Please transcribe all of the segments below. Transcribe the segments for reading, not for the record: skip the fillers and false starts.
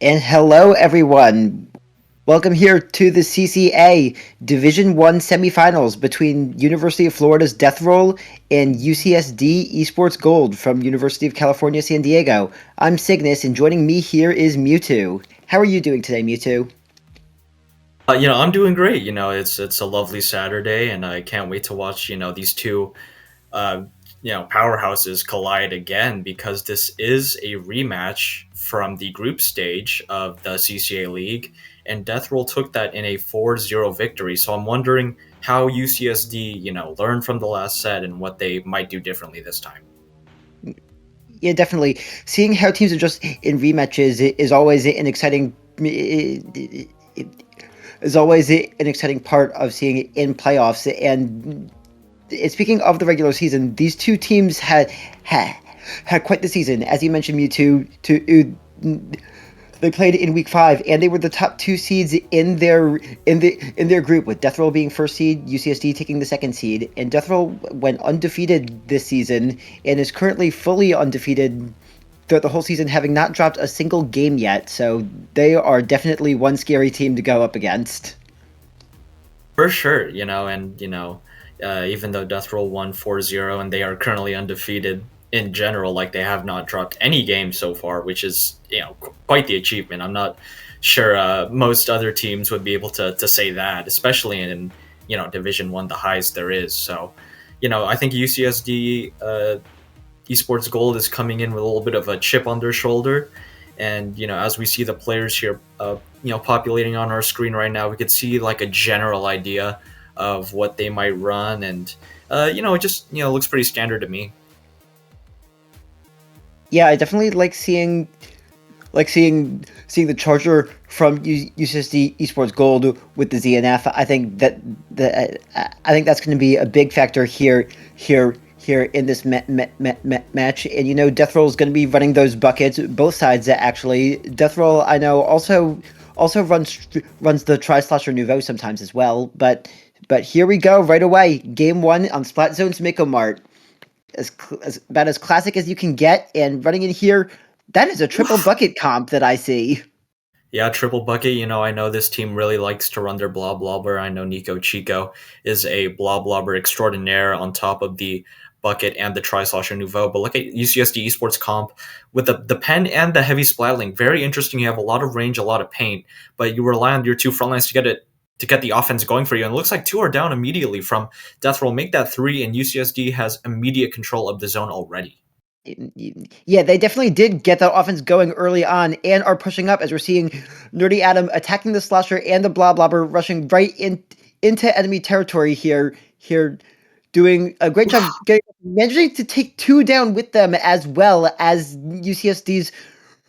And hello, everyone. Welcome here to the CCA Division One semifinals between University of Florida's Death Roll and UCSD Esports Gold from University of California, San Diego. I'm Cygnus, and joining me here is Mewtwo. How are you doing today, Mewtwo? I'm doing great. It's a lovely Saturday, and I can't wait to watch these two uh, powerhouses collide again because this is a rematch from the group stage of the CCA League, and Death Roll took that in a 4-0 victory. So I'm wondering how UCSD learned from the last set and what they might do differently this time. Yeah, definitely. Seeing how teams adjust in rematches is always an exciting. Is always an exciting part of seeing it in playoffs. And speaking of the regular season, these two teams had quite the season. As you mentioned, Mewtwo, they played in week 5, and they were the top two seeds in their group, with Death Roll being first seed, UCSD taking the second seed, and Death Roll went undefeated this season and is currently fully undefeated throughout the whole season, having not dropped a single game yet. So they are definitely one scary team to go up against. For sure, even though Death Roll won 4-0 and they are currently undefeated in general, like they have not dropped any games so far, which is, quite the achievement. I'm not sure most other teams would be able to say that, especially in, Division 1, the highest there is. So, I think UCSD Esports Gold is coming in with a little bit of a chip on their shoulder. And as we see the players here, populating on our screen right now, we could see like a general idea of what they might run, and it just looks pretty standard to me. Yeah, I definitely like seeing the Charger from UCSD Esports Gold with the ZNF. I think that's going to be a big factor here in this match. And Death Roll is going to be running those buckets, both sides actually. Death Roll, I know, also runs the Tri Slasher Nouveau sometimes as well. But here we go right away. Game 1 on Splat Zone's Mako Mart. As about as classic as you can get, and running in here, that is a triple bucket comp that I see. Yeah, triple bucket. I know this team really likes to run their blob blobber. I know Nico Chico is a blob blobber extraordinaire on top of the bucket and the Tri-Slosher Nouveau. But look at UCSD Esports comp with the pen and the heavy splatling. Very interesting. You have a lot of range, a lot of paint, but you rely on your two front lines to get the offense going for you. And it looks like two are down immediately from Death Roll. Make that three, and UCSD has immediate control of the zone already. Yeah, they definitely did get that offense going early on and are pushing up, as we're seeing Nerdy Adam attacking the Slosher and the Blob Blobber, rushing right into enemy territory here, doing a great job managing to take two down with them, as well as UCSD's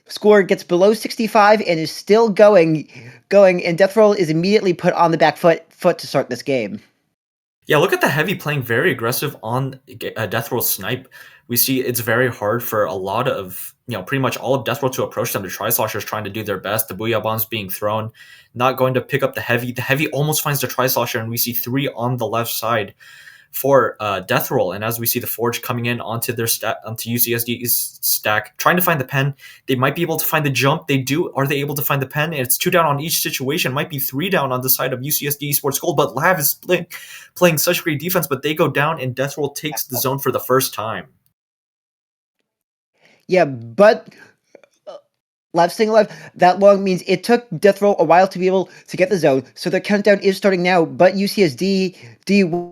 score gets below 65 and is still going, and Death Roll is immediately put on the back foot to start this game. Yeah, look at the heavy playing very aggressive on Death Roll snipe. We see it's very hard for a lot of, pretty much all of Death Roll to approach them. The Tri-Sloshers trying to do their best. The Booyah Bombs being thrown, not going to pick up the heavy. The heavy almost finds the Tri-Slosher, and we see three on the left side for Death Roll. And as we see the Forge coming in onto their onto UCSD's stack, trying to find the pen, they might be able to find the jump. They do. Are they able to find the pen? And it's two down on each situation. Might be three down on the side of UCSD Esports Gold, but Lav is playing such great defense. But they go down, and Death Roll takes the zone for the first time. Yeah, but Live staying alive that long means it took Death Roll a while to be able to get the zone, so the countdown is starting now, but UCSD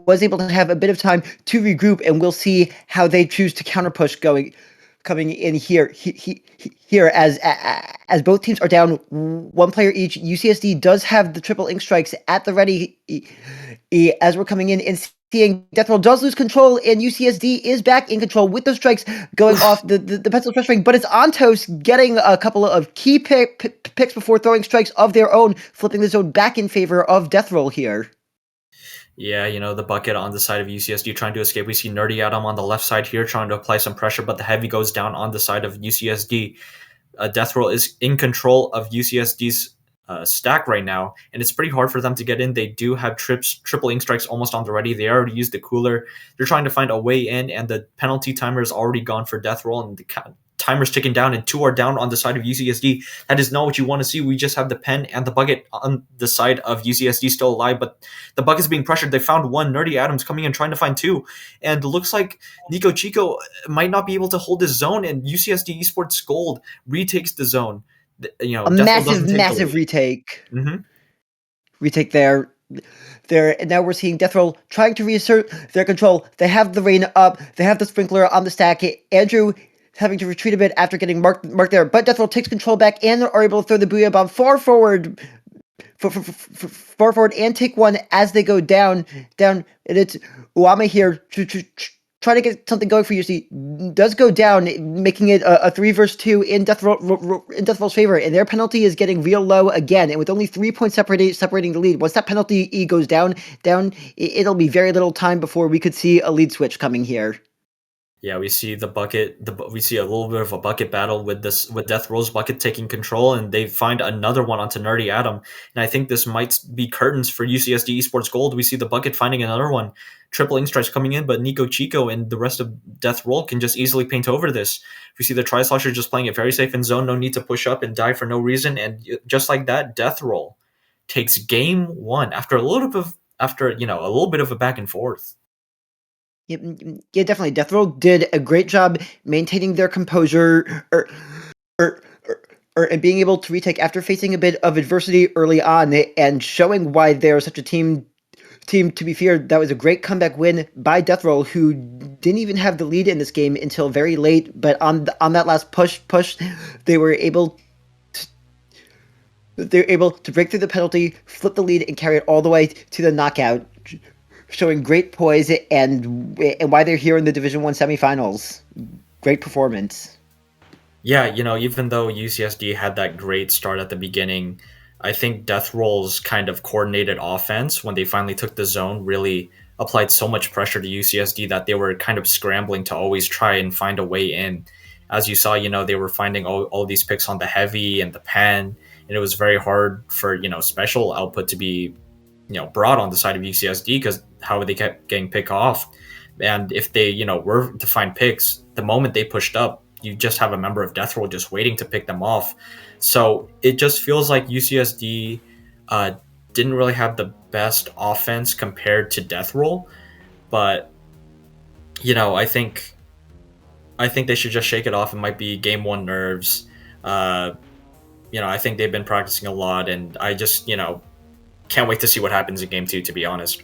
was able to have a bit of time to regroup, and we'll see how they choose to counter push coming in here as both teams are down one player each. UCSD does have the triple ink strikes at the ready as we're coming in and seeing Death Roll does lose control, and UCSD is back in control with the strikes going off the pencil frustrating, but it's Antos getting a couple of key picks before throwing strikes of their own, flipping the zone back in favor of Death Roll here. Yeah, the bucket on the side of UCSD trying to escape. We see Nerdy Adam on the left side here trying to apply some pressure, but the heavy goes down on the side of UCSD. Death Roll is in control of UCSD's stack right now, and it's pretty hard for them to get in. They do have triple ink strikes almost on the ready. They already used the cooler. They're trying to find a way in, and the penalty timer is already gone for Death Roll, and the timer's ticking down and 2 are down on the side of UCSD. That is not what you want to see. We just have the pen and the bucket on the side of UCSD still alive, but the bucket's being pressured. They found one. Nerdy Adams coming in trying to find two, and it looks like Nico Chico might not be able to hold his zone, and UCSD Esports Gold retakes the zone. A massive retake. Mm-hmm. Retake there. And now we're seeing Death Roll trying to reassert their control. They have the rain up. They have the sprinkler on the stack. Andrew having to retreat a bit after getting marked there, but Death Roll takes control back and are able to throw the Booyah Bomb far forward and take one as they go down. And it's Uama here trying to get something going for UC. Does go down, making it a 3 versus 2 in Death Roll's favor, and their penalty is getting real low again. And with only 3 points separating the lead, once that penalty goes down, it'll be very little time before we could see a lead switch coming here. Yeah, we see the bucket. We see a little bit of a bucket battle with Death Roll's bucket taking control, and they find another one onto Nerdy Adam. And I think this might be curtains for UCSD Esports Gold. We see the bucket finding another one. Triple ink strikes coming in, but Nico Chico and the rest of Death Roll can just easily paint over this. We see the Tri-Slosher just playing it very safe in zone, no need to push up and die for no reason. And just like that, Death Roll takes game 1 after a little bit of a back and forth. Yeah, definitely. Death Roll did a great job maintaining their composure and being able to retake after facing a bit of adversity early on and showing why they're such a team to be feared. That was a great comeback win by Death Roll, who didn't even have the lead in this game until very late. But on that last push, they were able to break through the penalty, flip the lead, and carry it all the way to the knockout, showing great poise and why they're here in the Division 1 semifinals. Great performance. Yeah, even though UCSD had that great start at the beginning, I think Death Roll's kind of coordinated offense, when they finally took the zone, really applied so much pressure to UCSD that they were kind of scrambling to always try and find a way in. As you saw, they were finding all these picks on the heavy and the pen, and it was very hard for, special output to be brought on the side of UCSD, because how they kept getting picked off. And if they, were to find picks, the moment they pushed up, you just have a member of Death Roll just waiting to pick them off. So it just feels like UCSD didn't really have the best offense compared to Death Roll. But, I think they should just shake it off. It might be game 1 nerves. I think they've been practicing a lot, and I just, can't wait to see what happens in game 2, to be honest.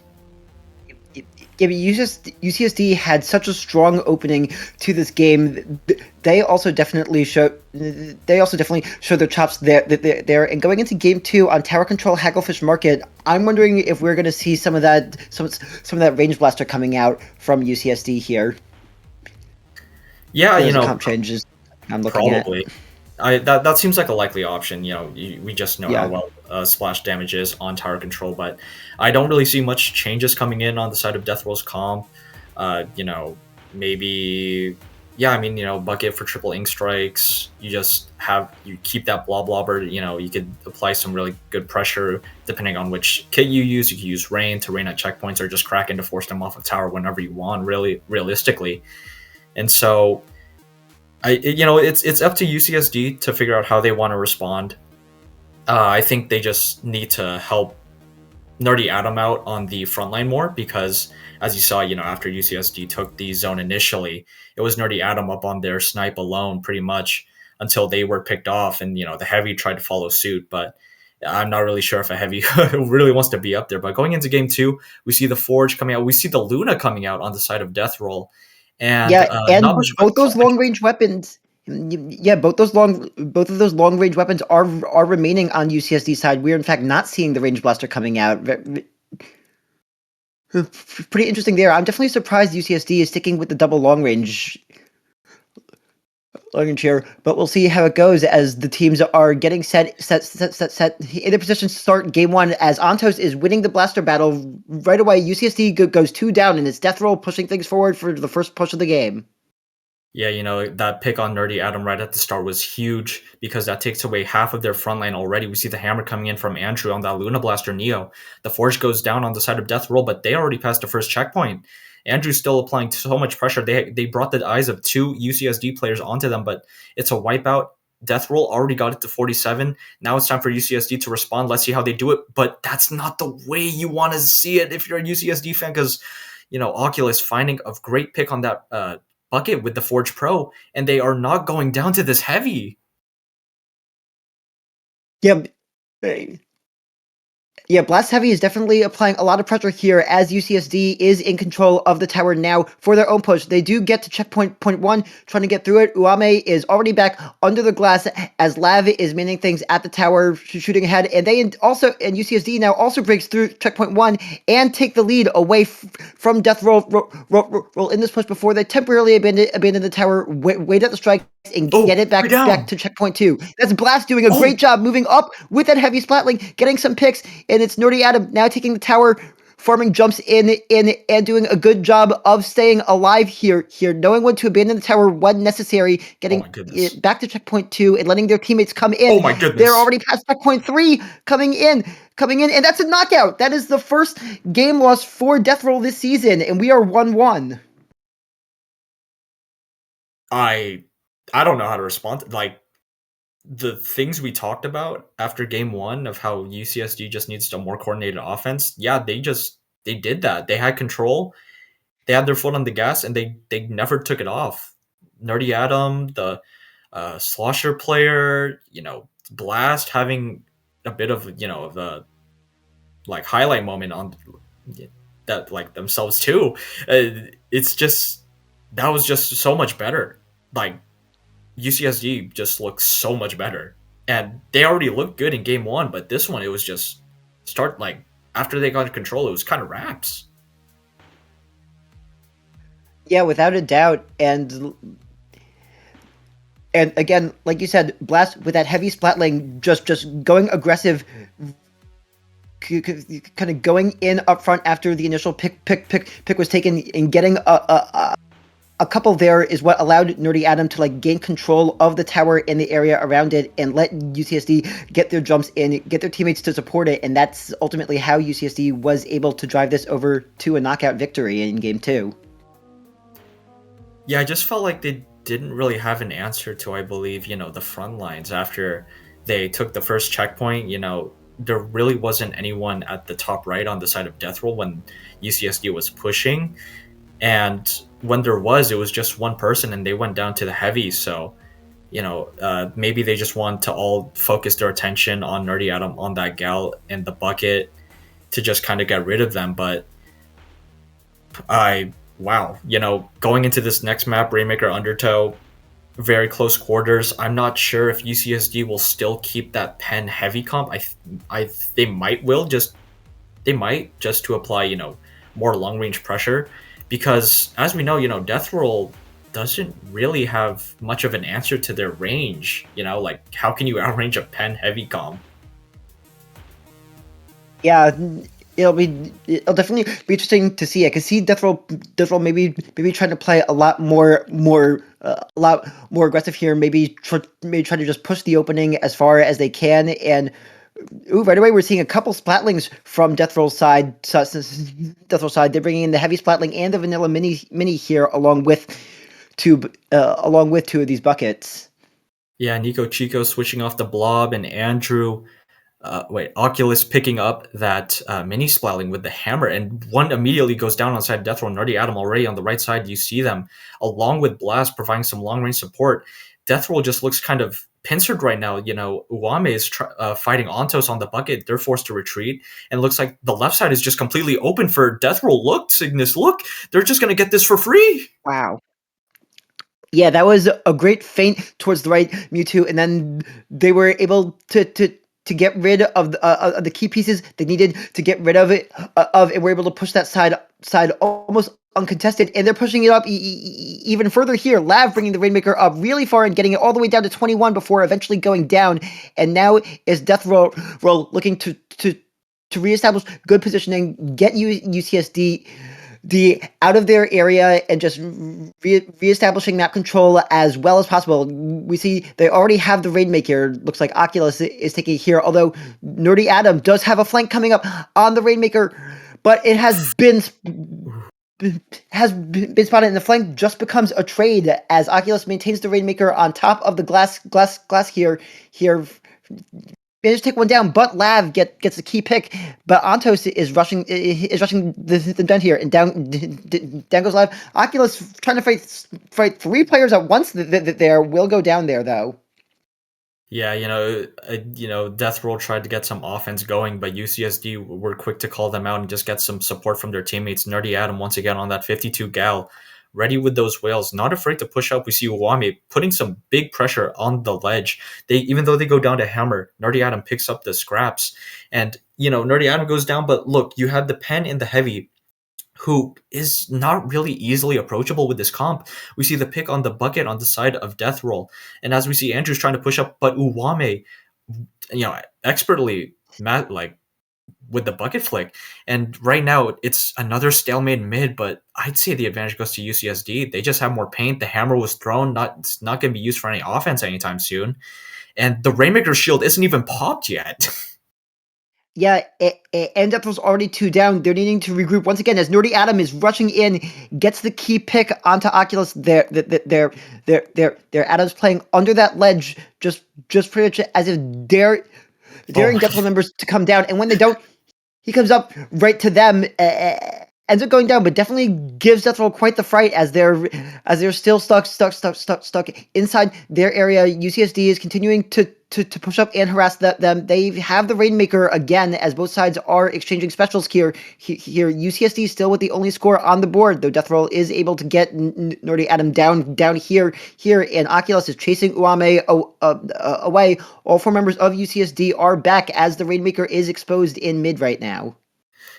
Yeah, but UCSD had such a strong opening to this game. They also definitely show their chops there. And going into game 2 on Tower Control Hagglefish Market, I'm wondering if we're going to see some of that range blaster coming out from UCSD here. Yeah, comp changes I'm looking probably. That seems like a likely option. We just know how well splash damage is on tower control, but I don't really see much changes coming in on the side of Death Roll's comp. Maybe, bucket for triple ink strikes. You keep that blobber. You could apply some really good pressure depending on which kit you use. You can use rain to rain at checkpoints, or just Kraken to force them off of tower whenever you want, really realistically. And so it's up to UCSD to figure out how they want to respond. I think they just need to help Nerdy Adam out on the front line more, because as you saw, after UCSD took the zone initially, it was Nerdy Adam up on their snipe alone pretty much until they were picked off, and the heavy tried to follow suit, but I'm not really sure if a heavy really wants to be up there. But going into game 2, we see the Forge coming out, we see the Luna coming out on the side of Death Roll. And both those long range weapons. Yeah, both of those long range weapons are remaining on UCSD side. We're in fact not seeing the range blaster coming out. Pretty interesting there. I'm definitely surprised UCSD is sticking with the double long range here, but we'll see how it goes as the teams are getting set in a position to start game 1, as Antos is winning the blaster battle right away. UCSD goes 2 down, and it's Death Roll pushing things forward for the first push of the game. Yeah, that pick on Nerdy Adam right at the start was huge, because that takes away half of their front line already. We see the hammer coming in from Andrew on that Luna Blaster Neo. The Forge goes down on the side of Death Roll, but they already passed the first checkpoint. Andrew's still applying so much pressure. They brought the eyes of 2 UCSD players onto them, but it's a wipeout. Death Roll already got it to 47. Now it's time for UCSD to respond. Let's see how they do it. But that's not the way you want to see it if you're a UCSD fan, because, Oculus finding a great pick on that bucket with the Forge Pro, and they are not going down to this heavy. Yeah. Yeah, Blast Heavy is definitely applying a lot of pressure here as UCSD is in control of the tower now for their own push. They do get to checkpoint point 1, trying to get through it. Uame is already back under the glass as Lav is manning things at the tower, shooting ahead. And UCSD now also breaks through checkpoint 1 and take the lead away from Death Roll in this push before they temporarily abandon the tower, wait at the strike, and get it back to checkpoint 2. That's Blast doing a great job moving up with that heavy splatling, getting some picks, and it's Nerdy Adam now taking the tower, farming jumps in and doing a good job of staying alive here, knowing when to abandon the tower when necessary, getting it back to checkpoint 2 and letting their teammates come in. Oh my goodness. They're already past checkpoint 3, coming in, and that's a knockout. That is the first game loss for Death Roll this season, and we are 1-1. I don't know how to respond. Like, the things we talked about after game 1 of how UCSD just needs a more coordinated offense. Yeah, they did that. They had control. They had their foot on the gas, and they never took it off. Nerdy Adam, the Slosher player, Blast having a bit of the like highlight moment on that, like, themselves too. It's just, that was just so much better. Like, UCSD just looks so much better, and they already looked good in game 1, but this one, it was just after they got control, it was kind of wraps. Yeah, without a doubt. And again, like you said, Blast with that heavy splatling, just going aggressive, kind of going in up front after the initial pick was taken, and getting a couple there is what allowed Nerdy Adam to gain control of the tower in the area around it and let UCSD get their jumps in, get their teammates to support it, and that's ultimately how UCSD was able to drive this over to a knockout victory in game 2. Yeah, I just felt like they didn't really have an answer to, I believe, the front lines after they took the first checkpoint. There really wasn't anyone at the top right on the side of Death Roll when UCSD was pushing. And when there was, it was just one person, and they went down to the heavy. So, maybe they just want to all focus their attention on Nerdy Adam, on that gal in the bucket, to just kind of get rid of them. But going into this next map, Rainmaker Undertow, very close quarters. I'm not sure if UCSD will still keep that pen heavy comp. They might just to apply, more long range pressure. Because, as we know, Death Roll doesn't really have much of an answer to their range. How can you outrange a pen heavy comp? Yeah, it'll definitely be interesting to see. I can see Death Roll maybe trying to play a lot more aggressive here. Maybe try to just push the opening as far as they can. And right away, we're seeing a couple splatlings from Death Roll's side. They're bringing in the heavy splatling and the vanilla mini here, along with two of these buckets. Yeah, Nico Chico switching off the blob, and Andrew, Oculus picking up that mini splatling with the hammer, and one immediately goes down on side Death Roll. Nerdy Adam already on the right side. You see them along with Blast providing some long range support. Death Roll just looks kind of pincered right now. Uame is fighting Ontos on the bucket. They're forced to retreat, and it looks like the left side is just completely open for Death Roll. Look, Cygnus, look, they're just going to get this for free. Wow. Yeah, that was a great feint towards the right Mewtwo, and then they were able to get rid of the key pieces they needed to get rid of it, and were able to push that side almost uncontested, and they're pushing it up even further here. Lav bringing the Rainmaker up really far and getting it all the way down to 21 before eventually going down, and now is Death Roll looking to reestablish good positioning, get UCSD out of their area, and just reestablishing map control as well as possible. We see they already have the Rainmaker. Looks like Oculus is taking it here, although Nerdy Adam does have a flank coming up on the Rainmaker, but it has been been spotted in the flank just becomes a trade as Oculus maintains the Rainmaker on top of the glass here. Managed to take one down, but Lav gets a key pick. But Antos is rushing the down here, and down goes Lav. Oculus trying to fight 3 players at once. There will go down there though. Yeah, Death Roll tried to get some offense going, but UCSD were quick to call them out and just get some support from their teammates. Nerdy Adam once again on that 52 gal, ready with those whales, not afraid to push up. We see Uwame putting some big pressure on the ledge. Even though they go down to hammer, Nerdy Adam picks up the scraps, and Nerdy Adam goes down. But look, you have the pen in the heavy, who is not really easily approachable with this comp. We see the pick on the bucket on the side of Death Roll. And as we see Andrew's trying to push up, but Uwame, expertly, with the bucket flick. And right now, it's another stalemate mid, but I'd say the advantage goes to UCSD. They just have more paint. The hammer was thrown. It's not going to be used for any offense anytime soon. And the Rainmaker shield isn't even popped yet. Yeah, and Death Roll's already 2 down. They're needing to regroup once again as Nerdy Adam is rushing in, gets the key pick onto Oculus. They're Adam's playing under that ledge, just pretty much as if daring Death Roll members to come down. And when they don't, he comes up right to them. Ends up going down, but definitely gives Death Roll quite the fright as they're still stuck inside their area. UCSD is continuing to push up and harass them. They have the Rainmaker again as both sides are exchanging specials here. UCSD still with the only score on the board, though Death Roll is able to get Nerdy Adam down here, and Oculus is chasing Uwame away. All 4 members of UCSD are back as the Rainmaker is exposed in mid right now.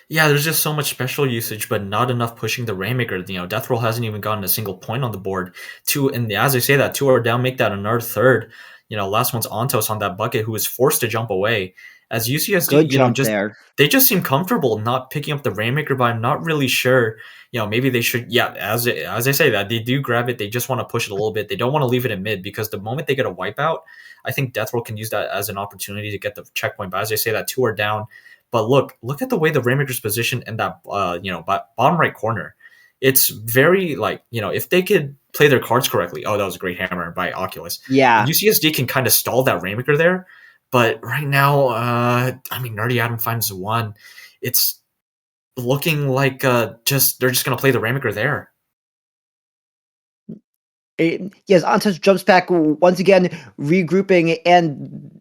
Yeah, there's just so much special usage, but not enough pushing the Rainmaker. Death Roll hasn't even gotten a single point on the board. 2, and as I say that, 2 are down, make that another third. Last one's Antos on that bucket, who was forced to jump away. As UCSD, they just seem comfortable not picking up the Rainmaker, but I'm not really sure. Maybe they should. Yeah, as I say that, they do grab it. They just want to push it a little bit. They don't want to leave it in mid because the moment they get a wipeout, I think Death Roll can use that as an opportunity to get the checkpoint. But as I say that, 2 are down. But look at the way the Rainmaker's positioned in that bottom right corner. It's very if they could play their cards correctly. Oh, that was a great hammer by Oculus. Yeah, UCSD can kind of stall that Rainmaker there, but right now, Nerdy Adam finds 1. It's looking like they're just gonna play the Rainmaker there. Yes, Antos jumps back once again, regrouping, and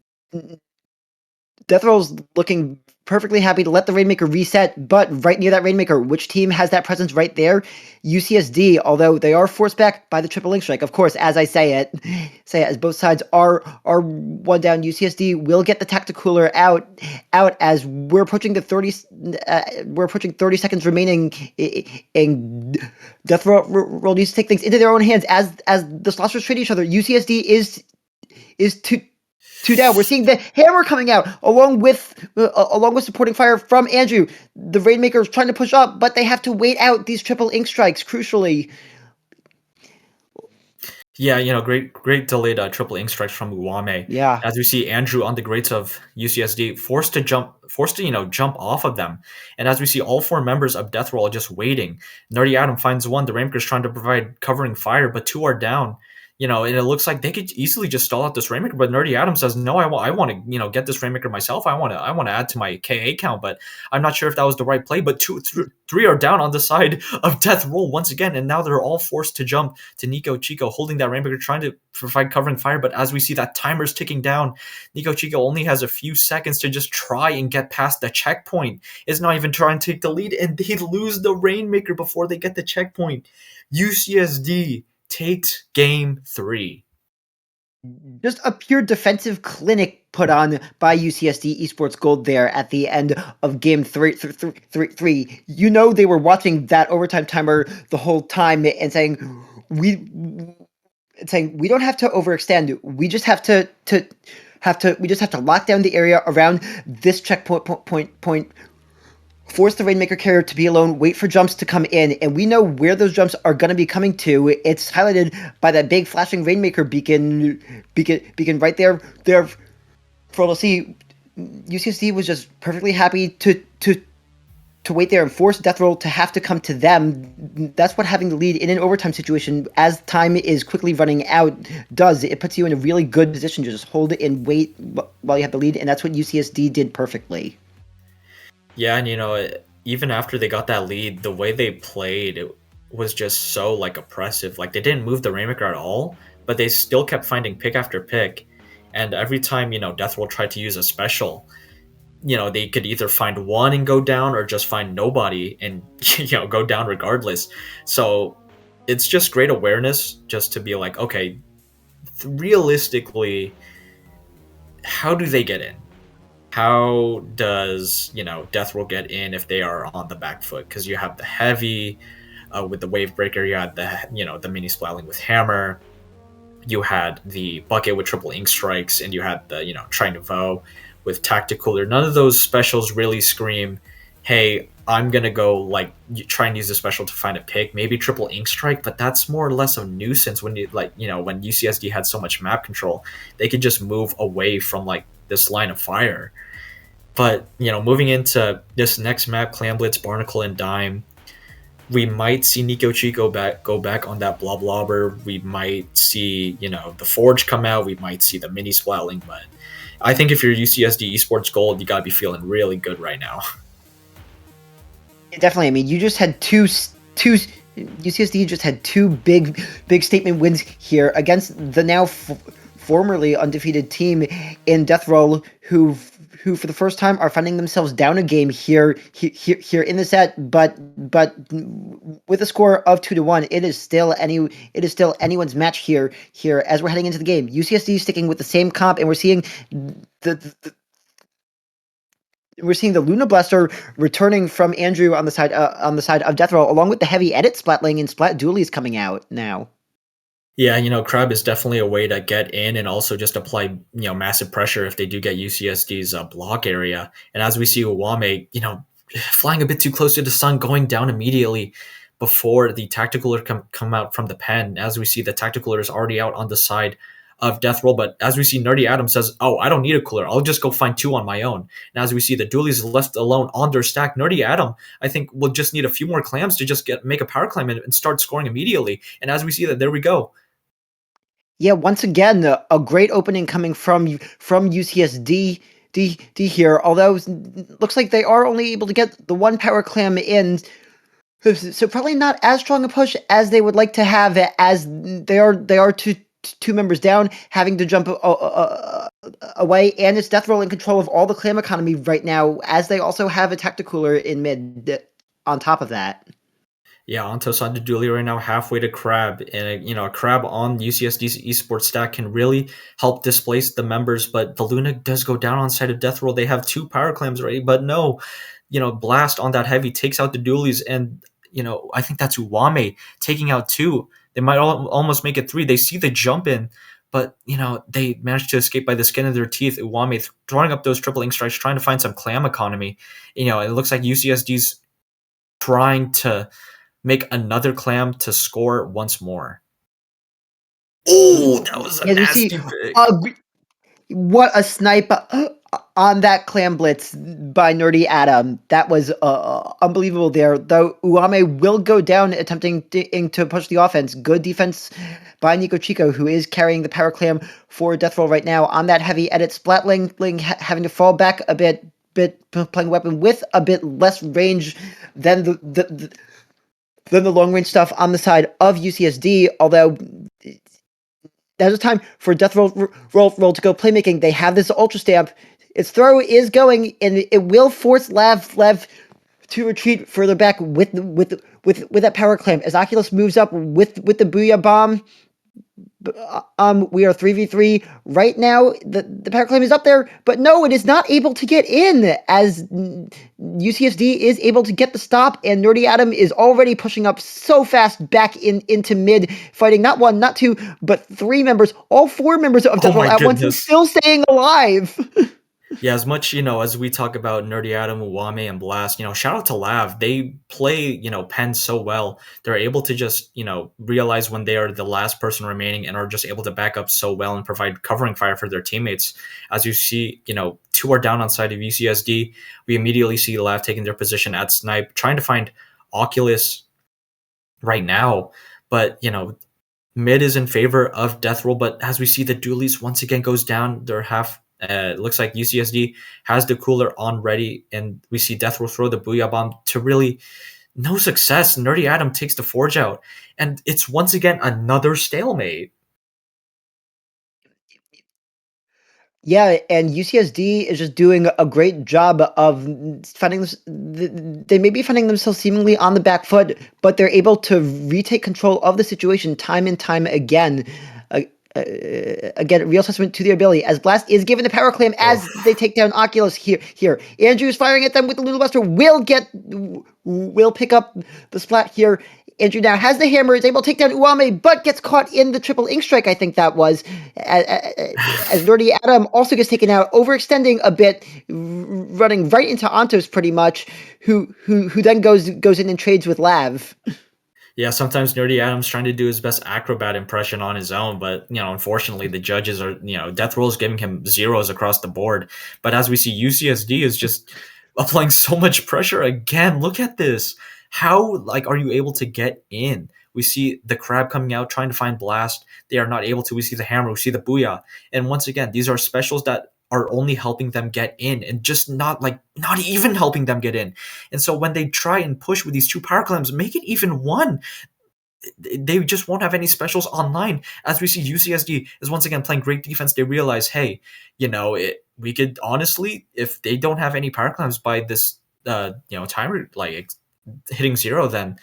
Death Roll's looking perfectly happy to let the Rainmaker reset, but right near that Rainmaker, which team has that presence right there? UCSD, although they are forced back by the triple link strike. Of course, as I say it, as both sides are 1 down, UCSD will get the Tacticooler out as we're approaching 30 seconds remaining, and Death Roll needs to take things into their own hands as the Sloshers trade each other. UCSD is 2 down. We're seeing the hammer coming out along with supporting fire from Andrew. The Rainmaker is trying to push up, but they have to wait out these triple ink strikes. Crucially, yeah, great delayed triple ink strikes from Uwame. Yeah, as we see Andrew on the greats of UCSD forced to jump off of them, and as we see all 4 members of Death Roll just waiting. Nerdy Adam finds 1. The Rainmaker's trying to provide covering fire, but 2 are down. And it looks like they could easily just stall out this Rainmaker, but Nerdy Adam says, no, I want to, get this Rainmaker myself. I want to add to my KA count, but I'm not sure if that was the right play. But 3 are down on the side of Death Roll once again, and now they're all forced to jump to Nico Chico, holding that Rainmaker, trying to provide covering fire. But as we see that timer's ticking down, Nico Chico only has a few seconds to just try and get past the checkpoint. Is not even trying to take the lead, and they lose the Rainmaker before they get the checkpoint. UCSD takes game 3. Just a pure defensive clinic put on by UCSD Esports Gold there at the end of game 3. They were watching that overtime timer the whole time and saying we don't have to overextend. We just have to lock down the area around this checkpoint. Force the Rainmaker carrier to be alone, wait for jumps to come in, and we know where those jumps are going to be coming to. It's highlighted by that big flashing Rainmaker beacon right there. For all to see, UCSD was just perfectly happy to to wait there and force death roll to have to come to them. That's what having the lead in an overtime situation, as time is quickly running out, does. It puts you in a really good position to just hold it and wait while you have the lead, and that's what UCSD did perfectly. Yeah, and even after they got that lead, the way they played, it was just so like oppressive. Like they didn't move the Rainmaker at all, but they still kept finding pick after pick. And every time, Death Roll tried to use a special, they could either find one and go down or just find nobody and go down regardless. So it's just great awareness just to be like, okay, realistically, how do they get in? How does Death Roll get in if they are on the back foot? Because you have the heavy with the Wave Breaker, you had the mini Splatling with Hammer, you had the Bucket with triple Ink Strikes, and you had the Tri Nouveau with Tacticooler. None of those specials really scream, hey, I'm gonna go like try and use the special to find a pick. Maybe triple Ink Strike, but that's more or less a nuisance when when UCSD had so much map control, they could just move away from like this line of fire. But moving into this next map, Clan Blitz, Barnacle, and Dime, we might see Nico Chico go back on that Blob Lobber. We might see the Forge come out. We might see the Mini Splatling. But I think if you're UCSD Esports Gold, you gotta be feeling really good right now. Definitely. I mean, you just had two UCSD just had two big statement wins here against the now formerly undefeated team in Death Roll, who for the first time are finding themselves down a game here in the set, but with a score of 2-1, it is still anyone's match here as we're heading into the game. UCSD sticking with the same comp, and we're seeing the Luna Blaster returning from Andrew on the side of Death Roll, along with the heavy edit Splatling and Splat Dualies coming out now. Yeah, Crab is definitely a way to get in and also just apply, massive pressure if they do get UCSD's block area. And as we see Uwame, flying a bit too close to the sun, going down immediately before the Tacticooler come out from the pen. As we see, the Tacticooler is already out on the side of Death Roll, but as we see, Nerdy Adam says, oh, I don't need a cooler. I'll just go find two on my own. And as we see, the Dualies left alone on their stack. Nerdy Adam, I think, will just need a few more clams to just make a power clam and start scoring immediately. And as we see that, there we go. Yeah, once again, a great opening coming from UCSD here, although it looks like they are only able to get the one power clam in, so probably not as strong a push as they would like to have, as they are two members down, having to jump away, and it's Death Roll in control of all the clam economy right now, as they also have a Tacticooler in mid on top of that. Yeah, Antos on the Dually right now, halfway to Crab. And, a Crab on UCSD's esports stack can really help displace the members. But the Luna does go down on side of Death Roll. They have two power clams ready. But no, Blast on that heavy takes out the Dualies. And, I think that's Uwame taking out two. They might almost make it three. They see the jump in. But, they managed to escape by the skin of their teeth. Uwame throwing up those triple ink strikes, trying to find some clam economy. It looks like UCSD's trying to make another clam to score once more. Oh, that was a nasty pick. What a snipe on that clam blitz by Nerdy Adam. That was unbelievable there. Though Uwame will go down attempting to push the offense. Good defense by Nico Chico, who is carrying the power clam for Death Roll right now on that heavy edit. Splatling having to fall back a bit playing weapon with a bit less range than the long range stuff on the side of UCSD, although there's a time for Death Roll to go playmaking. They have this Ultra Stamp. Its throw is going, and it will force Lav to retreat further back with that power clam. As Oculus moves up with the Booyah Bomb, we are 3v3 right now. The power clam is up there, but no, it is not able to get in, as UCSD is able to get the stop, and Nerdy Adam is already pushing up so fast back into mid, fighting not one, not two, but three members, all four members of Death Roll at once, and still staying alive. Yeah, as much, as we talk about Nerdy Adam, Uwame, and Blast, shout out to Lav. They play, Pen so well. They're able to just, realize when they are the last person remaining and are just able to back up so well and provide covering fire for their teammates. As you see, two are down on side of UCSD. We immediately see Lav taking their position at Snipe, trying to find Oculus right now. But, mid is in favor of Death Roll, but as we see, the Dualies once again goes down. They're half. It looks like UCSD has the cooler on ready, and we see Death Roll throw the Booyah Bomb to really no success. Nerdy Adam takes the Forge out, and it's once again another stalemate. Yeah, and UCSD is just doing a great job of finding this. They may be finding themselves seemingly on the back foot, but they're able to retake control of the situation time and time again. Again, real testament to their ability. As Blast is given the power claim as they take down Oculus here. Andrew's firing at them with the Luna Buster. Will pick up the splat here. Andrew now has the hammer, is able to take down Uwame, but gets caught in the triple ink strike, I think that was. As Nerdy Adam also gets taken out, overextending a bit, running right into Antos pretty much, who then goes in and trades with Lav. Yeah, sometimes Nerdy Adam's trying to do his best acrobat impression on his own, but unfortunately the judges are, Death Roll is giving him zeros across the board. But as we see, UCSD is just applying so much pressure again. Look at this. How are you able to get in? We see the Crab coming out trying to find Blast. They are not able to. We see the Hammer. We see the Booyah. And once again, these are specials that are only helping them get in and just not even helping them get in. And so when they try and push with these two power clams, make it even one, they just won't have any specials online. As we see, UCSD is once again playing great defense. They realize, hey, we could honestly, if they don't have any power clams by this, timer, hitting zero, then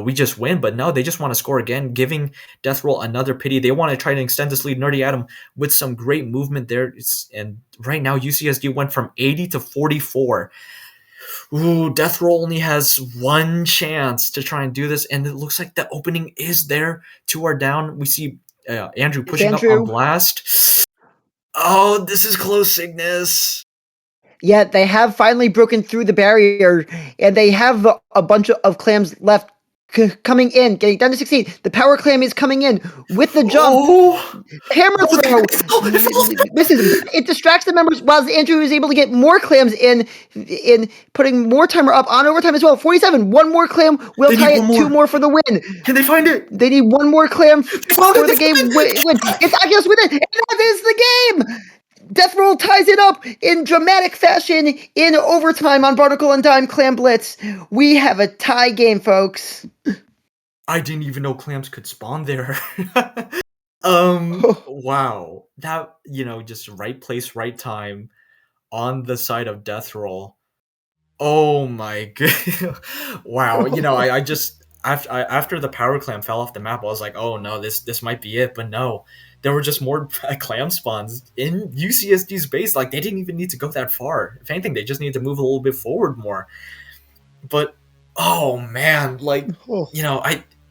we just win. But no, they just want to score again, giving Death Roll another pity. They want to try to extend this lead. Nerdy Adam with some great movement there. And right now, UCSD went from 80 to 44. Ooh, Death Roll only has one chance to try and do this, and it looks like the opening is there. Two are down. We see Andrew pushing up on Blast. Oh, this is close, Cygnus. Yeah, they have finally broken through the barrier, and they have a bunch of clams left coming in, getting down to 16. The power clam is coming in with the jump. Oh. Hammer throw. It distracts the members while Andrew is able to get more clams in putting more timer up on overtime as well. 47. One more clam will tie it. Two more for the win. Can they find it? They need one more clam for the game win. It's Oculus with it. And that is the game. Death Roll ties it up in dramatic fashion in overtime on Barnacle and Dime Clam Blitz. We have a tie game, folks. I didn't even know clams could spawn there. Wow. That, just right place, right time on the side of Death Roll. Oh my god. Wow. I just after the power clam fell off the map, I was like, oh no, this might be it. But no, there were just more clam spawns in UCSD's base. They didn't even need to go that far. If anything, they just need to move a little bit forward more. But oh man,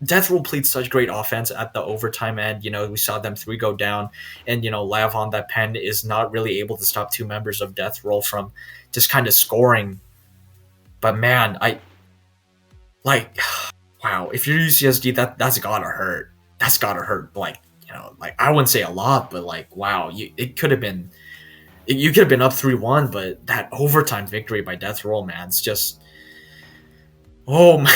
Death Roll played such great offense at the overtime end. We saw them 3 go down, and Lav on that pen is not really able to stop two members of Death Roll from just kind of scoring. But man, wow, if you're UCSD, that's gotta hurt. That's gotta hurt. I wouldn't say a lot, but wow, it could have been. You could have been up 3-1, but that overtime victory by Death Roll, man, it's just. Oh my!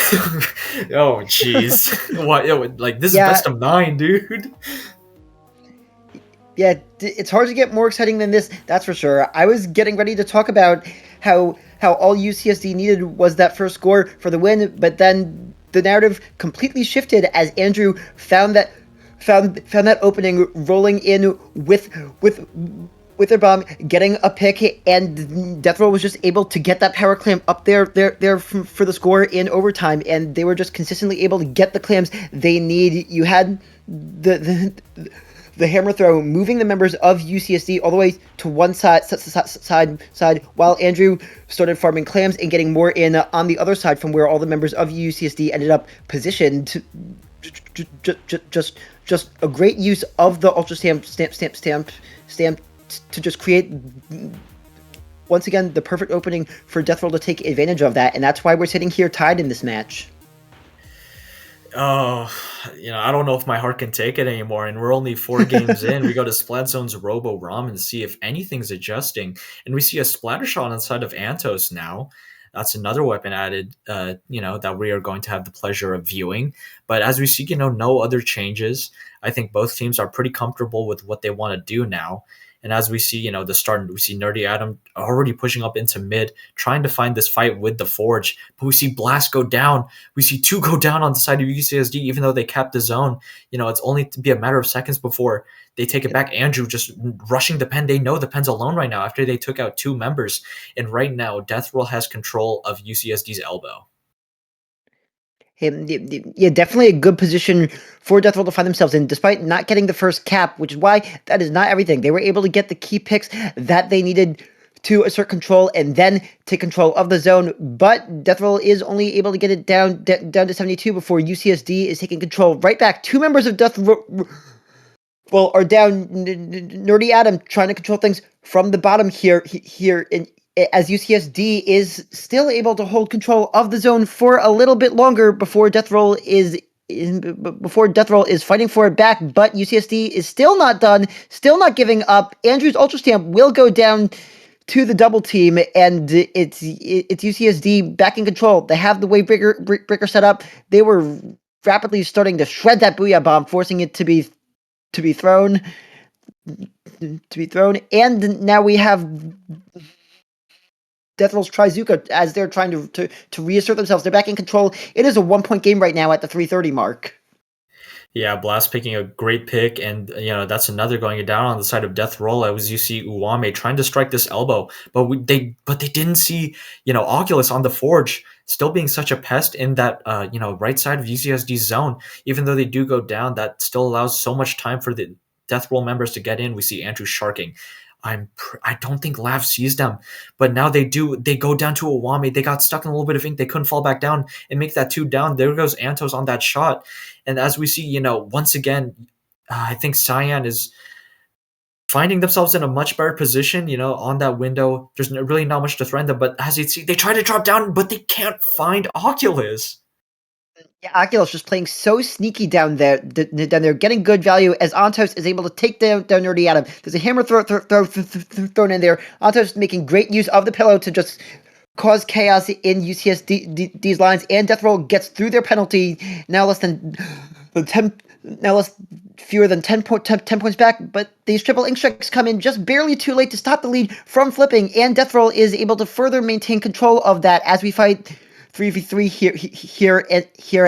Oh jeez! What? This is best of 9, dude. Yeah, it's hard to get more exciting than this. That's for sure. I was getting ready to talk about how all UCSD needed was that first score for the win, but then the narrative completely shifted as Andrew found that opening, rolling in with their bomb, getting a pick, and Death Roll was just able to get that power clam up there for the score in overtime, and they were just consistently able to get the clams they need. You had the hammer throw moving the members of UCSD all the way to one side, while Andrew started farming clams and getting more in on the other side from where all the members of UCSD ended up positioned. Just a great use of the Ultra Stamp to just create once again, the perfect opening for Deathroll to take advantage of that, and that's why we're sitting here tied in this match. Oh, I don't know if my heart can take it anymore. And we're only 4 games in. We go to Splatzone's Robo Rom and see if anything's adjusting. And we see a Splattershot inside of Antos now. That's another weapon added, that we are going to have the pleasure of viewing. But as we see, no other changes. I think both teams are pretty comfortable with what they want to do now. And as we see, the start, we see Nerdy Adam already pushing up into mid, trying to find this fight with the Forge. But we see Blast go down. We see 2 go down on the side of UCSD, even though they capped the zone. It's only to be a matter of seconds before they take it back. Andrew just rushing the pen. They know the pen's alone right now after they took out 2 members. And right now, Deathroll has control of UCSD's elbow. Yeah, definitely a good position for Deathroll to find themselves in, despite not getting the first cap, which is why that is not everything. They were able to get the key picks that they needed to assert control and then take control of the zone, but Deathroll is only able to get it down to 72 before UCSD is taking control right back. 2 members of Deathroll are down. Nerdy Adam trying to control things from the bottom here as UCSD is still able to hold control of the zone for a little bit longer before Deathroll is fighting for it back, but UCSD is still not done, still not giving up. Andrew's Ultra Stamp will go down to the double team, and it's UCSD back in control. They have the wave breaker set up. They were rapidly starting to shred that Booyah Bomb, forcing it to be thrown. And now we have Deathroll's Trizuka as they're trying to reassert themselves. They're back in control. It is a 1-point game right now at the 3:30 mark. Yeah, Blast picking a great pick, and that's another going down on the side of Deathroll. As you see Uwame trying to strike this elbow, but they didn't see Oculus on the Forge still being such a pest in that right side of UCSD's zone. Even though they do go down, that still allows so much time for the Deathroll members to get in. We see Andrew sharking. I don't think Lav sees them, but now they do. They go down to Uwame. They got stuck in a little bit of ink. They couldn't fall back down and make that 2 down. There goes Antos on that shot. And as we see, once again, I think Cyan is finding themselves in a much better position, on that window. There's really not much to threaten them. But as you see, they try to drop down, but they can't find Oculus. Yeah, Oculus just playing so sneaky down there, getting good value as Antos is able to take down Nerdy Adam. There's a hammer thrown in there. Antos making great use of the pillow to just cause chaos in UCSD's lines, and Deathroll gets through their penalty. Now fewer than 10 points back, but these triple ink strikes come in just barely too late to stop the lead from flipping, and Deathroll is able to further maintain control of that as we fight 3v3 here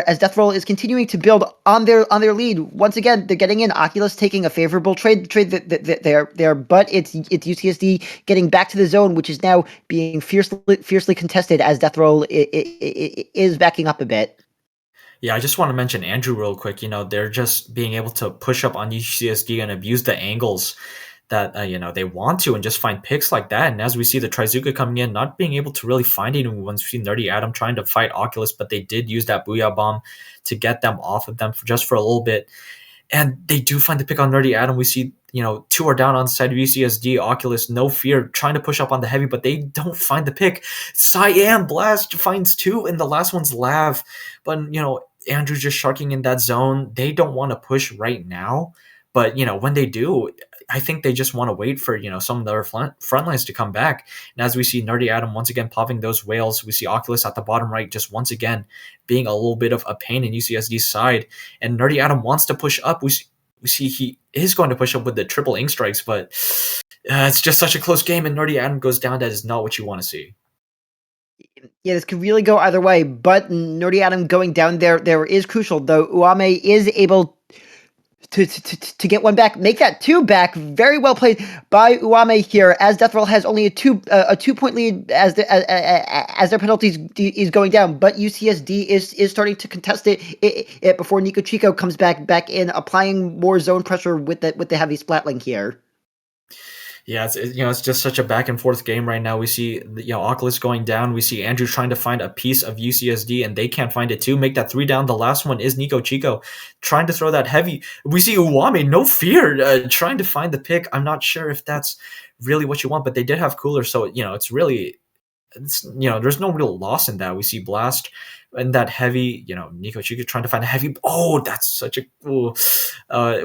as Deathroll is continuing to build on their lead. Once again, they're getting in. Oculus taking a favorable trade there, but it's UCSD getting back to the zone, which is now being fiercely contested as Deathroll is backing up a bit. Yeah, I just want to mention Andrew real quick. They're just being able to push up on UCSD and abuse the angles that they want to, and just find picks like that. And as we see the Trizuka coming in, not being able to really find anyone. Once we see Nerdy Adam trying to fight Oculus, but they did use that Booyah Bomb to get them off of them for a little bit. And they do find the pick on Nerdy Adam. We see 2 are down on the side of UCSD. Oculus, no fear, trying to push up on the heavy, but they don't find the pick. Cyan Blast finds 2, and the last one's Lav. But Andrew's just sharking in that zone. They don't want to push right now, but when they do, I think they just want to wait for some of their front lines to come back. And as we see Nerdy Adam once again popping those whales, we see Oculus at the bottom right just once again being a little bit of a pain in UCSD's side. And Nerdy Adam wants to push up. We see he is going to push up with the triple ink strikes, but it's just such a close game, and Nerdy Adam goes down. That is not what you want to see. Yeah, this could really go either way, but Nerdy Adam going down there is crucial, though. Uwame is able to get one back, make that 2 back. Very well played by Uwame here, as Deathroll has only a 2-point lead as their penalties is going down. But UCSD is starting to contest it before Nico Chico comes back in, applying more zone pressure with the heavy splatling here. Yeah, it's just such a back and forth game right now. We see Oculus going down. We see Andrew trying to find a piece of UCSD, and they can't find it too. Make that 3 down. The last one is Nico Chico trying to throw that heavy. We see Uwame, no fear, trying to find the pick. I'm not sure if that's really what you want. But they did have coolers, so it's really there's no real loss in that. We see Blast and that heavy, Nico Chica trying to find a heavy. Oh, that's such a cool.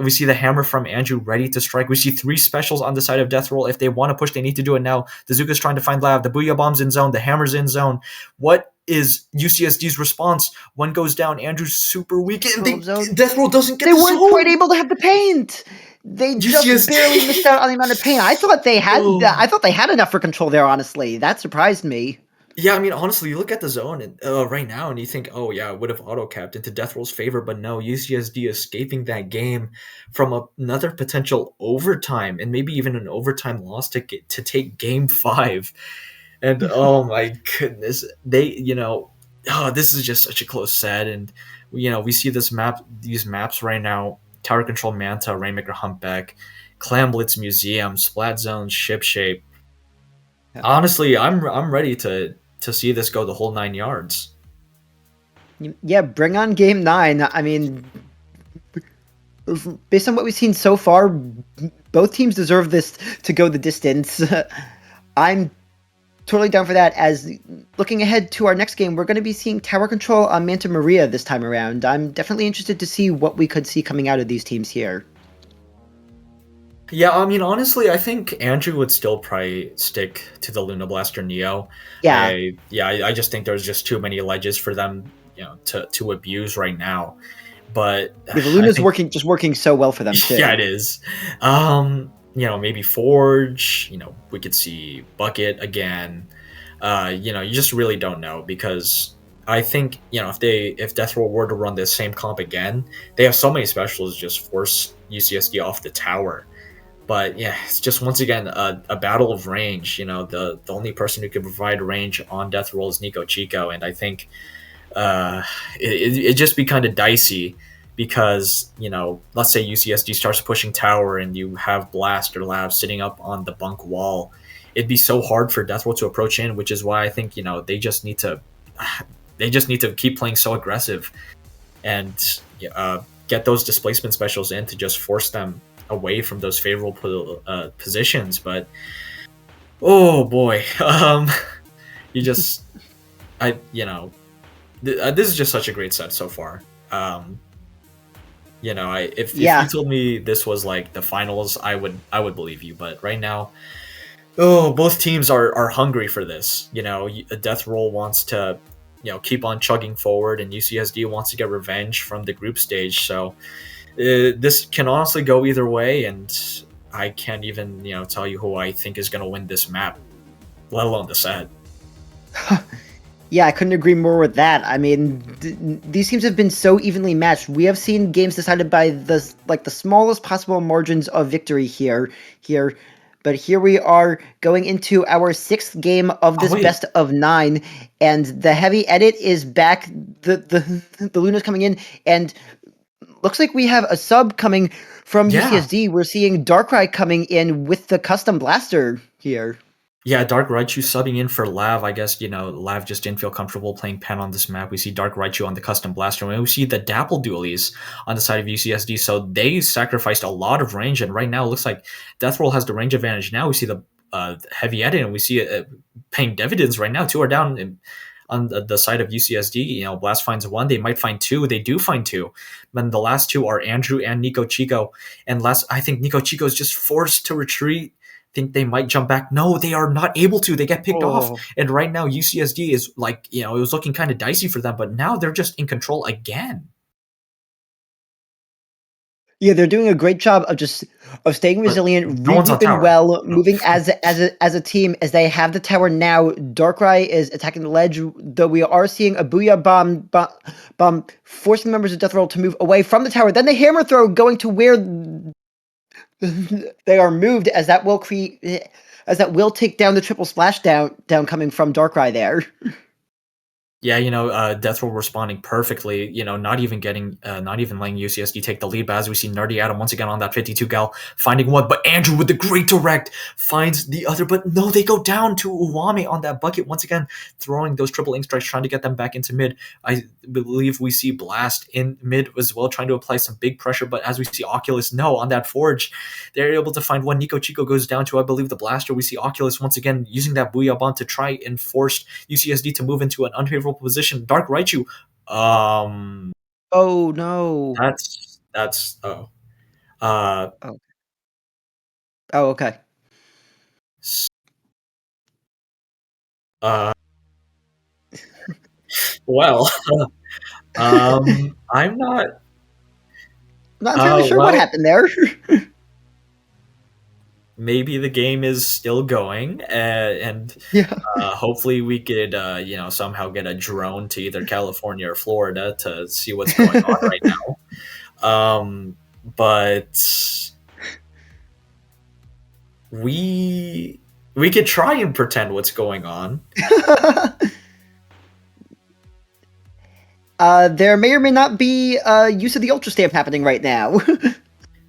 We see the hammer from Andrew ready to strike. We see 3 specials on the side of Death Roll. If they want to push, they need to do it now. The Zuka's trying to find Lav. The Booyah Bomb's in zone. The hammer's in zone. What is UCSD's response? One goes down. Andrew's super weak, and Death Roll doesn't get They the weren't zone. quite able to have the paint. They just UCSD. barely missed out on the amount of paint. I thought they had. I thought they had enough for control there. Honestly, that surprised me. Yeah, I mean, honestly, you look at the zone right now and you think, oh, yeah, it would have auto-capped into Death Roll's favor, but no, UCSD escaping that game from another potential overtime and maybe even an overtime loss to take Game 5. And, oh, my goodness, this is just such a close set. And, we see these maps right now, Tower Control Manta, Rainmaker Humpback, Clam Blitz Museum, Splat Zone, Ship Shape. Yeah. Honestly, I'm ready to see this go the whole 9 yards. Yeah, bring on Game 9. I mean, based on what we've seen so far, both teams deserve this to go the distance. I'm totally down for that. As looking ahead to our next game, we're going to be seeing Tower Control on Manta Maria this time around. I'm definitely interested to see what we could see coming out of these teams here. Yeah, I mean, honestly, I think Andrew would still probably stick to the Luna Blaster Neo. Yeah. I just think there's just too many ledges for them, to abuse right now. But the Luna's working so well for them too. Yeah, it is. Maybe Forge. We could see Bucket again. You just really don't know, because I think if Death Roll were to run the same comp again, they have so many specials just force UCSD off the tower. But yeah, it's just once again a battle of range. The only person who can provide range on Death Roll is Nico Chico, and I think it just be kind of dicey, because let's say UCSD starts pushing tower and you have Blast or Lav sitting up on the bunk wall. It'd be so hard for Death Roll to approach in, which is why I think they just need to keep playing so aggressive and get ththose displacement specials in to just force them away from those favorable positions. But oh boy, this is just such a great set so far. If you told me this was like the finals, I would believe you. But right now, both teams are hungry for this. Death Roll wants to keep on chugging forward, and UCSD wants to get revenge from the group stage. So this can honestly go either way, and I can't even tell you who I think is going to win this map, let alone the set. Yeah, I couldn't agree more with that. I mean, these teams have been so evenly matched. We have seen games decided by the smallest possible margins of victory here. But here we are going into our 6th game of this best of 9, and the heavy edit is back. The Luna's coming in, and looks like we have a sub coming from UCSD. We're seeing Darkrai coming in with the custom blaster here. Yeah, Dark Raichu subbing in for Lav. I guess, Lav just didn't feel comfortable playing Pen on this map. We see Dark Raichu on the custom blaster. And we see the Dapple dualies on the side of UCSD. So they sacrificed a lot of range. And right now it looks like Death Roll has the range advantage. Now we see the heavy edit, and we see it paying dividends right now. 2 are down on the side of UCSD. Blast finds 1. They might find 2. They do find 2. Then the last 2 are Andrew and Nico Chico. And I think Nico Chico is just forced to retreat. Think they might jump back. No, they are not able to. They get picked off. And right now UCSD is it was looking kind of dicey for them, but now they're just in control again. Yeah, they're doing a great job of staying resilient, regrouping well, moving as a team as they have the tower now. Darkrai is attacking the ledge, though we are seeing a Booyah bomb forcing members of Death Roll to move away from the tower. Then the hammer throw going to where they are moved, as that will take down the triple splash down coming from Darkrai there. Yeah, Death Roll responding perfectly, not even not even letting UCSD take the lead. But as we see Nerdy Adam once again on that 52 gal, finding one, but Andrew with the great direct finds the other, but no, they go down to Uwame on that bucket once again, throwing those triple ink strikes, trying to get them back into mid. I believe we see Blast in mid as well, trying to apply some big pressure, but as we see Oculus, no, on that Forge, they're able to find one. Nico Chico goes down to, I believe, the Blaster. We see Oculus once again using that Booyah Bomb to try and force UCSD to move into an unfavorable position. Dark Raichu. Oh no. That's Oh. Oh, okay. uh well, I'm not entirely sure what happened there. maybe the game is still going, and Yeah. hopefully we could somehow get a drone to either California or Florida to see what's going on right now. But we could try and pretend what's going on. There may or may not be use of the Ultra Stamp happening right now.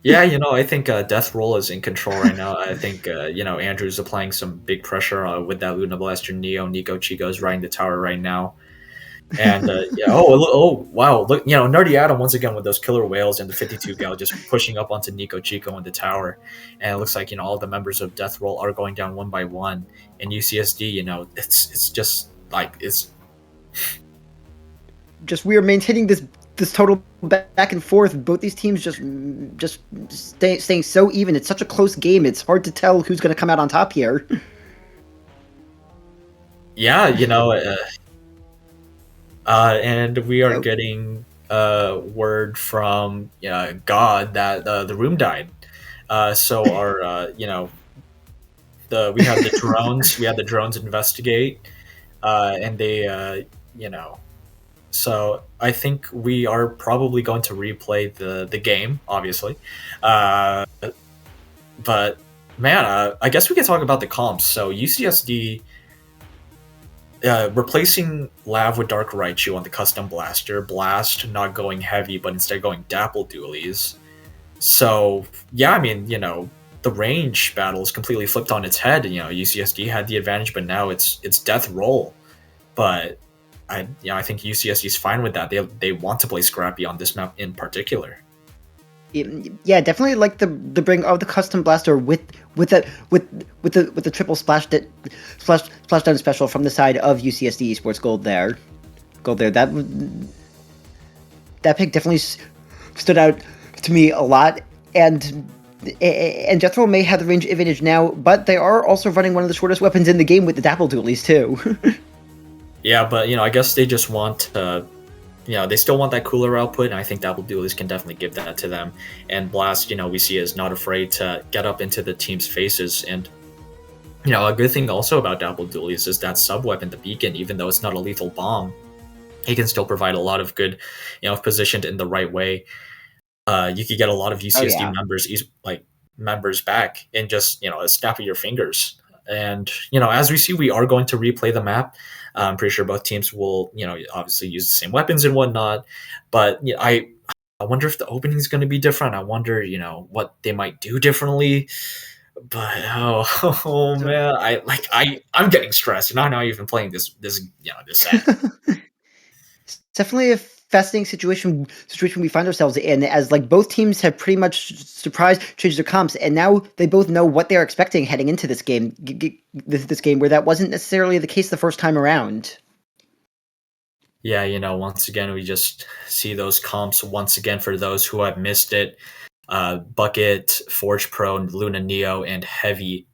Yeah, I think Death Roll is in control right now. I think Andrew's applying some big pressure with that Luna Blaster Neo. Nico Chico is riding the tower right now. And yeah, wow, look, Nerdy Adam once again with those killer whales and the 52 gal just pushing up onto Nico Chico in the tower, and it looks like all the members of Death Roll are going down one by one, and UCSD, it's just like it's just we are maintaining this total back and forth. Both these teams just staying so even. It's such a close game. It's hard to tell who's going to come out on top here. Yeah, and we are getting word from God that the room died. So our we have the drones. We had the drones investigate, and they So I think we are probably going to replay the game, obviously. But man, I guess we can talk about the comps. So UCSD replacing Lav with Dark Raichu on the custom blaster. Blast not going heavy, but instead going Dapple Dualies. So yeah, I mean, the range battle is completely flipped on its head. UCSD had the advantage, but now it's Death Roll. But I think UCSD is fine with that. They want to play scrappy on this map in particular. Yeah, definitely like the bring of the custom blaster with the triple splash down special from the side of UCSD Esports Gold there. That pick definitely stood out to me a lot, and Death Roll may have the range advantage now, but they are also running one of the shortest weapons in the game with the Dapple Dualies too. Yeah, but I guess they just want they still want that cooler output, and I think Dapple Dualies can definitely give that to them. And Blast, we see is not afraid to get up into the team's faces. And a good thing also about Dapple Dualies is that sub weapon, the Beacon, even though it's not a lethal bomb, he can still provide a lot of good, if positioned in the right way. You could get a lot of UCSD members back in just a snap of your fingers. And as we see, we are going to replay the map. I'm pretty sure both teams will, obviously use the same weapons and whatnot. But I wonder if the opening is going to be different. I wonder, what they might do differently. But oh man, I'm getting stressed, and I'm not even playing this set. It's definitely a fascinating situation we find ourselves in, as like both teams have pretty much changed their comps, and now they both know what they're expecting heading into this game. This game, where that wasn't necessarily the case the first time around. Yeah, once again, we just see those comps once again for those who have missed it. Bucket, Forge Pro, Luna Neo, and heavy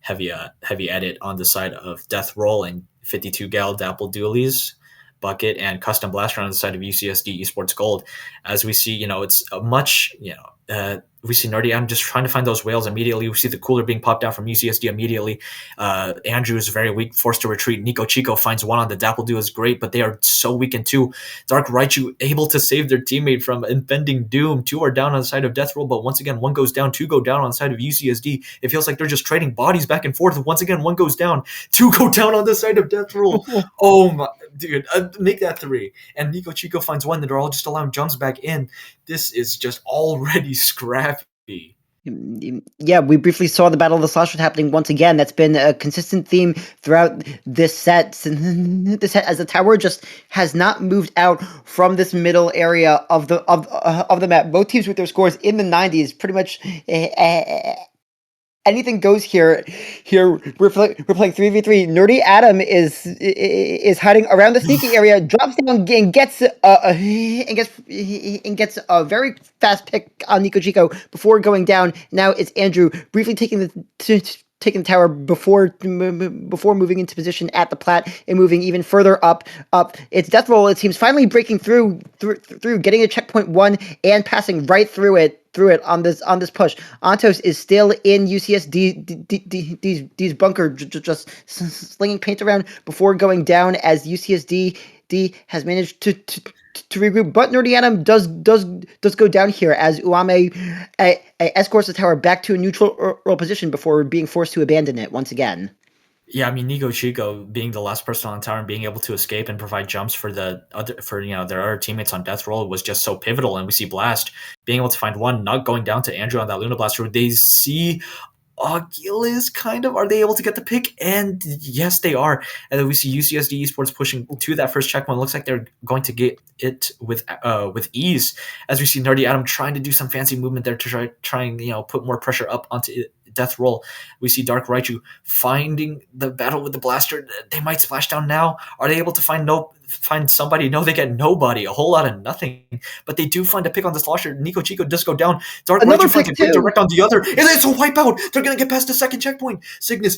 edit on the side of Death Roll and 52 gal Dapple Dualies. Bucket and Custom Blaster on the side of UCSD Esports Gold. As we see, it's a much, we see Nerdy Adam just trying to find those whales immediately. We see the cooler being popped down from UCSD immediately. Andrew is very weak, forced to retreat. Nico Chico finds one on the Dapple Duo is great, but they are so weak in two. Dark Raichu able to save their teammate from impending doom. Two are down on the side of Death Roll, but once again, one goes down, two go down on the side of UCSD. It feels like they're just trading bodies back and forth. Once again, one goes down, two go down on the side of Death Roll. Oh my, dude, make that 3. And Nico Chico finds 1, and they're all just allowing jumps back in. This is just already scrappy. Yeah, we briefly saw the Battle of the Slashers happening once again. That's been a consistent theme throughout this set. This set, as the tower just has not moved out from this middle area of the map. Both teams with their scores in the 90s, pretty much. Anything goes here. Here we're playing 3v3. Nerdy Adam is hiding around the sneaky area, drops down and gets a very fast pick on Nico Chico before going down. Now it's Andrew briefly taking the tower before moving into position at the plat and moving even further up. It's Death Roll. It seems finally breaking through, getting a checkpoint 1 and passing right through it on this push. Antos is still in UCSD's bunker, just slinging paint around before going down as UCSD has managed to regroup, but Nerdy Adam does go down here as Uame escorts the tower back to a neutral position before being forced to abandon it once again. Yeah, I mean, Nico Chico being the last person on tower and being able to escape and provide jumps for their other teammates on death roll was just so pivotal. And we see Blast being able to find 1, not going down to Andrew on that Luna Blaster. They see Oculus, kind of. Are they able to get the pick? And yes, they are. And then we see UCSD Esports pushing to that first checkpoint. Looks like they're going to get it with ease. As we see Nerdy Adam trying to do some fancy movement there to trying put more pressure up onto death roll. We see Dark Raichu finding the battle with the blaster. They might splash down now. Are they able to find somebody? No, they get nobody. A whole lot of nothing. But they do find a pick on the slosher. Nico Chico does go down. Dark Raichu finds a pick direct on the other. And it's a wipeout. They're going to get past the second checkpoint. Cygnus,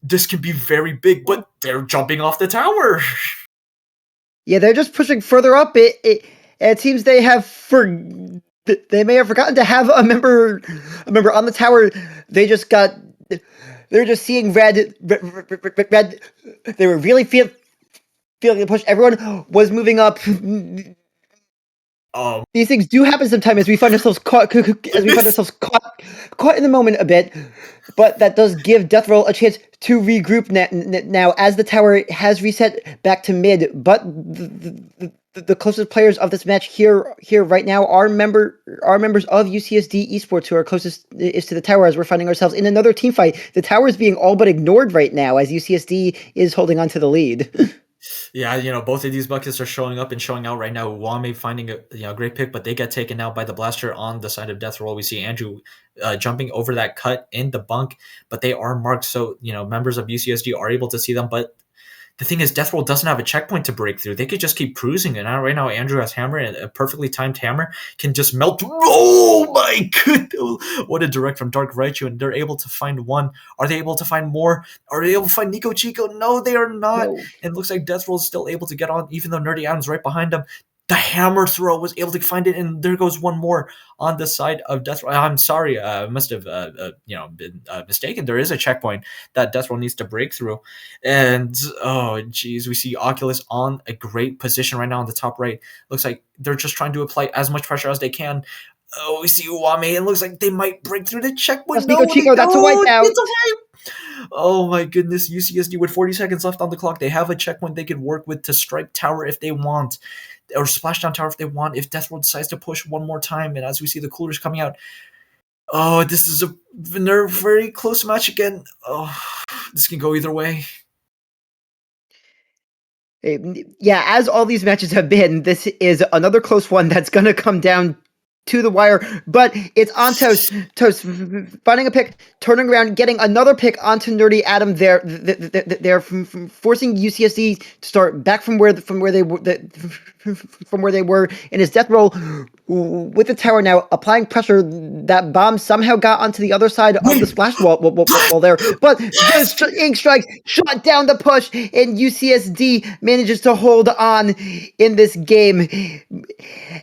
this can be very big, but they're jumping off the tower. Yeah, they're just pushing further up. It seems they may have forgotten to have a member on the tower. They're just seeing red. They were really feeling the push. Everyone was moving up. These things do happen sometimes as we find ourselves caught in the moment a bit, but that does give Death Roll a chance to regroup now as the tower has reset back to mid. But the closest players of this match here right now are members of UCSD Esports who are closest is to the tower, as we're finding ourselves in another team fight. The tower is being all but ignored right now as UCSD is holding on to the lead. Yeah, both of these buckets are showing up and showing out right now. Wame finding a great pick, but they get taken out by the blaster on the side of Death Roll. We see Andrew jumping over that cut in the bunk, but they are marked, so members of UCSD are able to see them. But the thing is, Death Roll doesn't have a checkpoint to break through. They could just keep cruising. And right now, Andrew has hammer, and a perfectly timed hammer can just melt. Oh my goodness. What a direct from Dark Raichu. And they're able to find 1. Are they able to find more? Are they able to find Nico Chico? No, they are not. No. And it looks like Death Roll is still able to get on, even though Nerdy Adam's right behind them. The hammer throw was able to find it, and there goes 1 more on the side of Death Roll. I'm sorry, I must have been mistaken. There is a checkpoint that Death Roll needs to break through, and we see Oculus on a great position right now on the top right. Looks like they're just trying to apply as much pressure as they can. We see Uame, and looks like they might break through the checkpoint. Nico Chico, that's a wipeout. It's a wipe. Oh my goodness, UCSD with 40 seconds left on the clock. They have a checkpoint they could work with to strike tower if they want, or splashdown tower if they want, if Death Roll decides to push one more time. And as we see the coolers coming out, this is a very close match again. This can go either way. Yeah, as all these matches have been, this is another close one that's going to come down to the wire, but it's on Toast finding a pick, turning around, getting another pick onto Nerdy Adam. They're forcing UCSD to start back from where they were in his Death Roll with the tower now applying pressure. That bomb somehow got onto the other side of the splash wall there, but the Ink Strikes shot down the push, and UCSD manages to hold on in this game,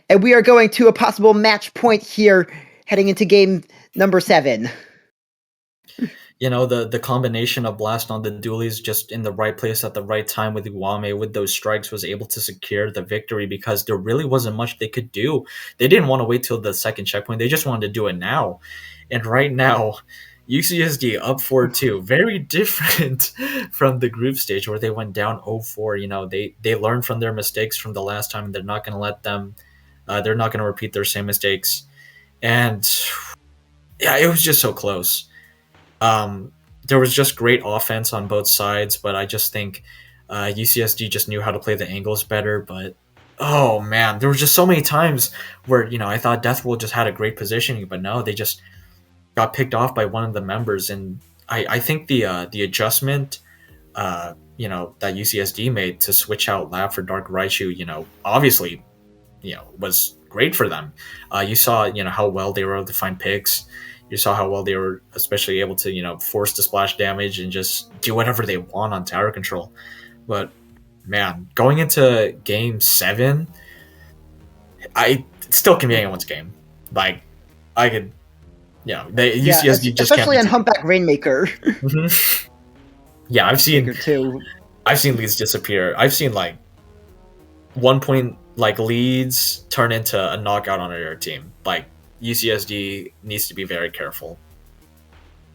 and we are going to a possible match point here heading into game number 7. The combination of Blast on the dualies just in the right place at the right time with Uame with those strikes was able to secure the victory, because there really wasn't much they could do. They didn't want to wait till the second checkpoint. They just wanted to do it now. And right now, UCSD up 4-2, very different from the group stage where they went down 0-4. They learned from their mistakes from the last time. They're not going to let them. They're not going to repeat their same mistakes. And yeah, it was just so close. There was just great offense on both sides, but I just think UCSD just knew how to play the angles better. But oh man, there were just so many times where I thought Deathroll just had a great positioning, but no, they just got picked off by one of the members, and I think the adjustment that UCSD made to switch out Lab for Dark Raichu, obviously was great for them. You saw how well they were able to find picks. You saw how well they were especially able to force the splash damage and just do whatever they want on tower control. But man, going into game 7, it still can be anyone's game. Like I could UCSD just especially can't on Humpback Rainmaker. Mm-hmm. Yeah, I've seen too. I've seen leads disappear. I've seen like 1 point leads turn into a knockout on your team. Like UCSD needs to be very careful.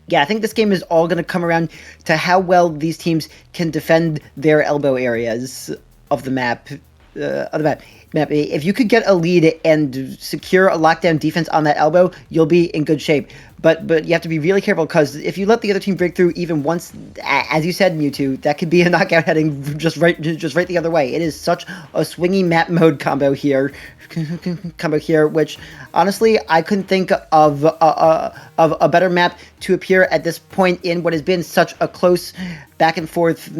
Yeah, I think this game is all going to come around to how well these teams can defend their elbow areas of the map. If you could get a lead and secure a lockdown defense on that elbow, you'll be in good shape. But you have to be really careful, because if you let the other team break through even once, as you said, Mewtwo, that could be a knockout heading just right the other way. It is such a swingy map mode combo here, which honestly I couldn't think of a better map to appear at this point in what has been such a close back and forth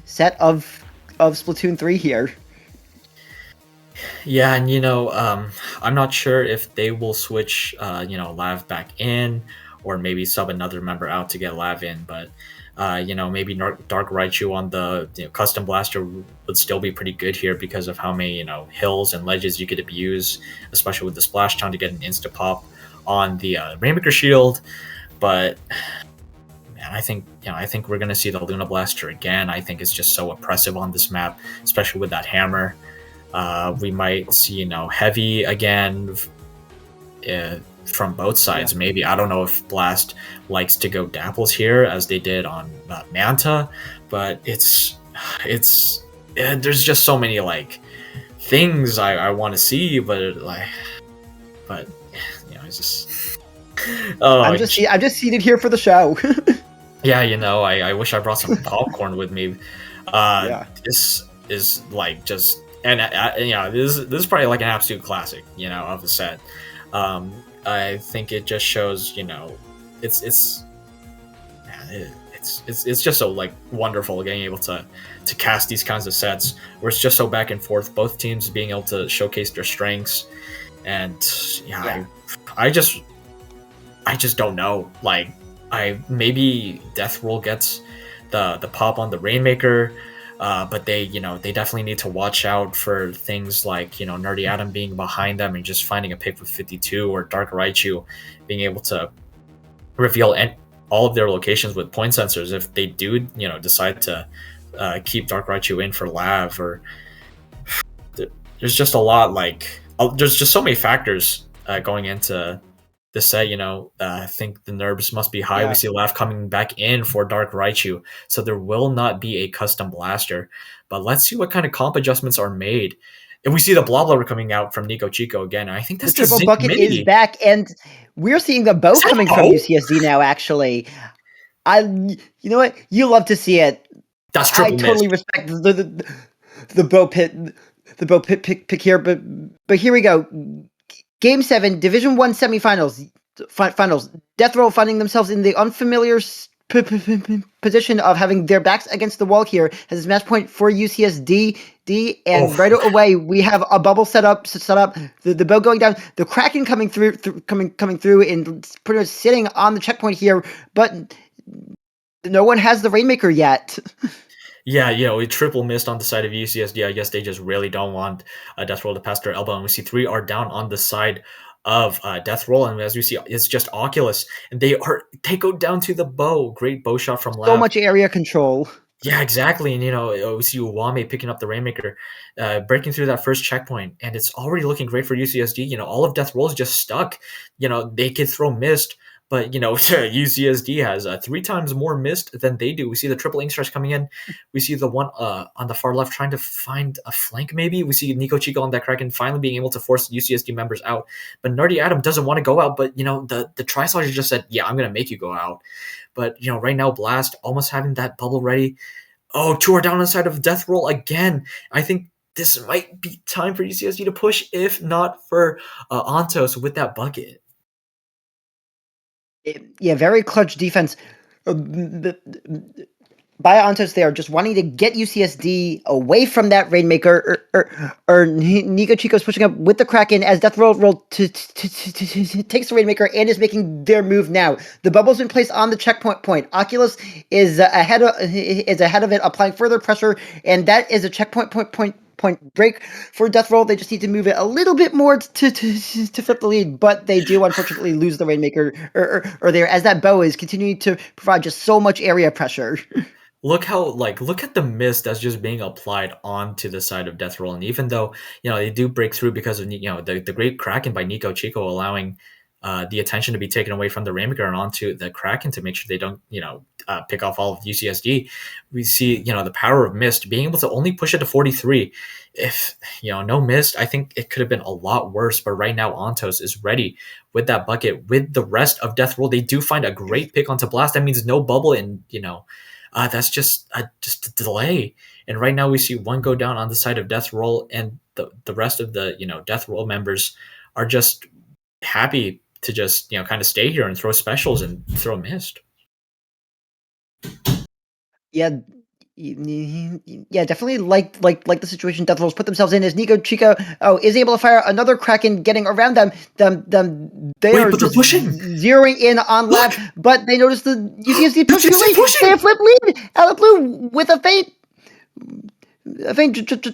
set of Splatoon 3 here. Yeah, and I'm not sure if they will switch Lav back in, or maybe sub another member out to get Lav in, but maybe Dark Raichu on the custom blaster would still be pretty good here because of how many hills and ledges you could abuse, especially with the splash town to get an insta pop on the Rainmaker shield. But man, I think we're gonna see the Luna Blaster again. I think it's just so oppressive on this map, especially with that hammer. We might see heavy again from both sides. Yeah. Maybe, I don't know if Blast likes to go Dapples here as they did on Manta, but it's there's just so many things I want to see, but it's just I'm just seated here for the show. Yeah, I wish I brought some popcorn with me. This is just. And this is probably an absolute classic, of the set. I think it just shows, it's just so wonderful getting able to cast these kinds of sets where it's just so back and forth. Both teams being able to showcase their strengths, and I just don't know. Maybe Deathroll gets the pop on the Rainmaker. But they definitely need to watch out for things like Nerdy Adam being behind them and just finding a pick with 52, or Dark Raichu being able to reveal all of their locations with point sensors if they do decide to keep Dark Raichu in for Lav. Or there's just a lot there's just so many factors going into the set. I think the nerves must be high. Yeah. We see Lav coming back in for Dark Raichu, so there will not be a custom blaster. But let's see what kind of comp adjustments are made. And we see the Bloblower coming out from Nico Chico again. And I think that's the triple bucket is back, and we're seeing the bow coming from UCSD now. Actually, you know what? You love to see it. That's triple I totally respect the bow pick here, but here we go. Game 7, Division 1 semifinals. Finals. Deathroll finding themselves in the unfamiliar position of having their backs against the wall here as this match point for UCSD. And right away we have a bubble set up. The bow going down. The Kraken coming through and pretty much sitting on the checkpoint here, but no one has the Rainmaker yet. Yeah, we triple missed on the side of UCSD. I guess they just really don't want Deathroll to pass their elbow. And we see 3 are down on the side of Deathroll. And as we see, it's just Oculus. And they go down to the bow. Great bow shot from Lav. So much area control. Yeah, exactly. And, we see Uwame picking up the Rainmaker, breaking through that first checkpoint. And it's already looking great for UCSD. All of Deathroll is just stuck. They could throw Mist, But UCSD has 3 times more missed than they do. We see the triple ink stars coming in. We see the one on the far left trying to find a flank. Maybe we see Nico Chico on that Kraken finally being able to force UCSD members out. But Nardi Adam doesn't want to go out. But the Tri-Slotters just said, "Yeah, I'm gonna make you go out." But right now Blast almost having that bubble ready. Oh, 2 are down on the side of Death Roll again. I think this might be time for UCSD to push, if not for Antos with that bucket. Yeah, very clutch defense by Antos there, just wanting to get UCSD away from that Rainmaker, or Nico Chico's pushing up with the Kraken as Death Roll takes the Rainmaker and is making their move now. The bubble's been placed on the checkpoint point. Oculus is ahead of it, applying further pressure, and that is a checkpoint point break for Death Roll. They just need to move it a little bit more to flip the lead, but they do unfortunately lose the Rainmaker or there, as that bow is continuing to provide just so much area pressure. Look at the mist that's just being applied onto the side of Death Roll, and even though they do break through because of the great Kraken by Nico Chico, allowing the attention to be taken away from the Rainmaker and onto the Kraken to make sure they don't pick off all of UCSD. We see the power of mist being able to only push it to 43. If no mist, I think it could have been a lot worse. But right now Antos is ready with that bucket with the rest of Death Roll. They do find a great pick onto Blast. That means no bubble, and that's just a delay. And right now we see one go down on the side of Death Roll, and the rest of the Death Roll members are just happy to just kind of stay here and throw specials and throw mist. Yeah, definitely like the situation Death Roll's put themselves in, as Nico Chico is able to fire another Kraken, getting around them. They are just pushing, zeroing in on Lab, but they notice the UCSD pushing away. They have flip lead out of the blue with a feint.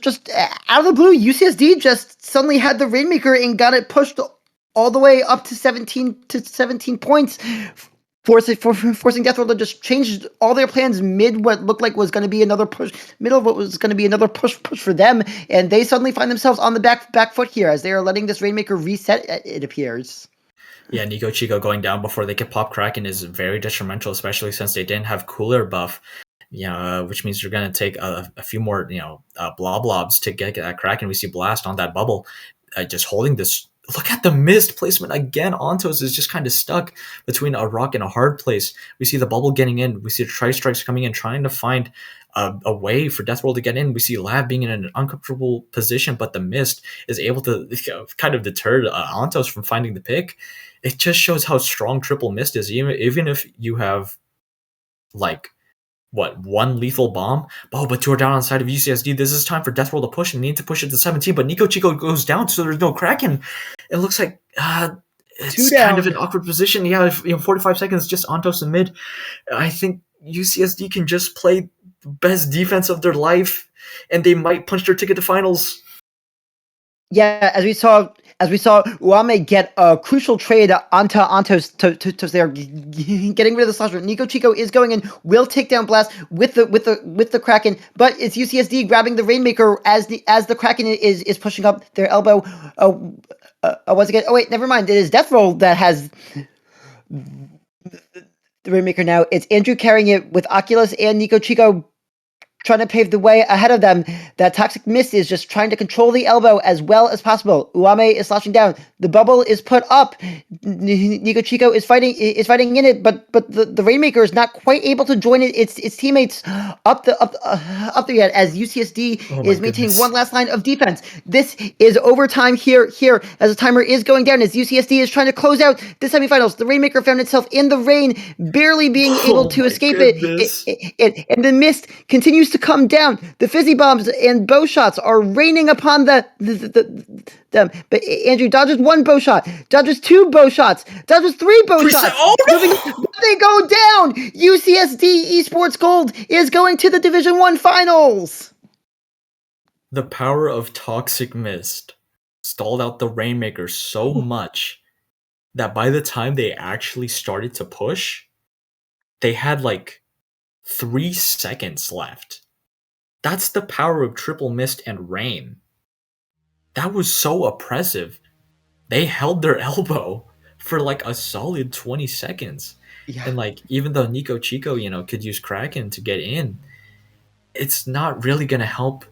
Just out of the blue, UCSD just suddenly had the Rainmaker and got it pushed all the way up to 17 points. Forcing Death Roll to just change all their plans mid what looked like was going to be another push, middle of what was going to be another push for them, and they suddenly find themselves on the back foot here as they are letting this Rainmaker reset, it appears. Yeah, Nico Chico going down before they could pop Kraken is very detrimental, especially since they didn't have cooler buff. Which means you're going to take a few more, blobs to get that Kraken. We see Blast on that bubble, just holding this. Look at the missed placement again. Antos is just kind of stuck between a rock and a hard place. We see the bubble getting in. We see the Tri-Strikes coming in, trying to find a way for Death Roll to get in. We see Lab being in an uncomfortable position, but the mist is able to kind of deter Antos from finding the pick. It just shows how strong triple mist is, even if you have one lethal bomb. Oh, but 2 are down on the side of UCSD. This is time for Death Roll to push, and need to push it to 17, but Nico Chico goes down, so there's no Kraken. It looks like it's kind of an awkward position. Yeah, 45 seconds, just Antos in mid. I think UCSD can just play the best defense of their life, and they might punch their ticket to finals. Yeah, as we saw Uame get a crucial trade onto Antos to there, getting rid of the slasher. Nico Chico is going in, will take down Blast with the Kraken, but it's UCSD grabbing the Rainmaker as the Kraken is pushing up their elbow. Once again, oh wait, never mind. It is Death Roll that has the Rainmaker now. It's Andrew carrying it with Oculus and Nico Chico trying to pave the way ahead of them. That Toxic Mist is just trying to control the elbow as well as possible. Uame is slashing down. The bubble is put up. Nico Chico is fighting in it, but the Rainmaker is not quite able to join its teammates up there yet, as UCSD is maintaining one last line of defense. This is overtime here as the timer is going down, as UCSD is trying to close out the semifinals. The Rainmaker found itself in the rain, barely being able to escape it, and the mist continues to come down. The fizzy bombs and bow shots are raining upon them. But Andrew dodges 1 bow shot, dodges 2 bow shots, dodges 3 bow shots. Oh, no! They go down. UCSD Esports Gold is going to the Division 1 finals. The power of Toxic Mist stalled out the Rainmaker so much that by the time they actually started to push, they had 3 seconds left. That's the power of triple mist and rain. That was so oppressive. They held their elbow for like a solid 20 seconds. Yeah. And like, even though Nico Chico, could use Kraken to get in, it's not really going to help,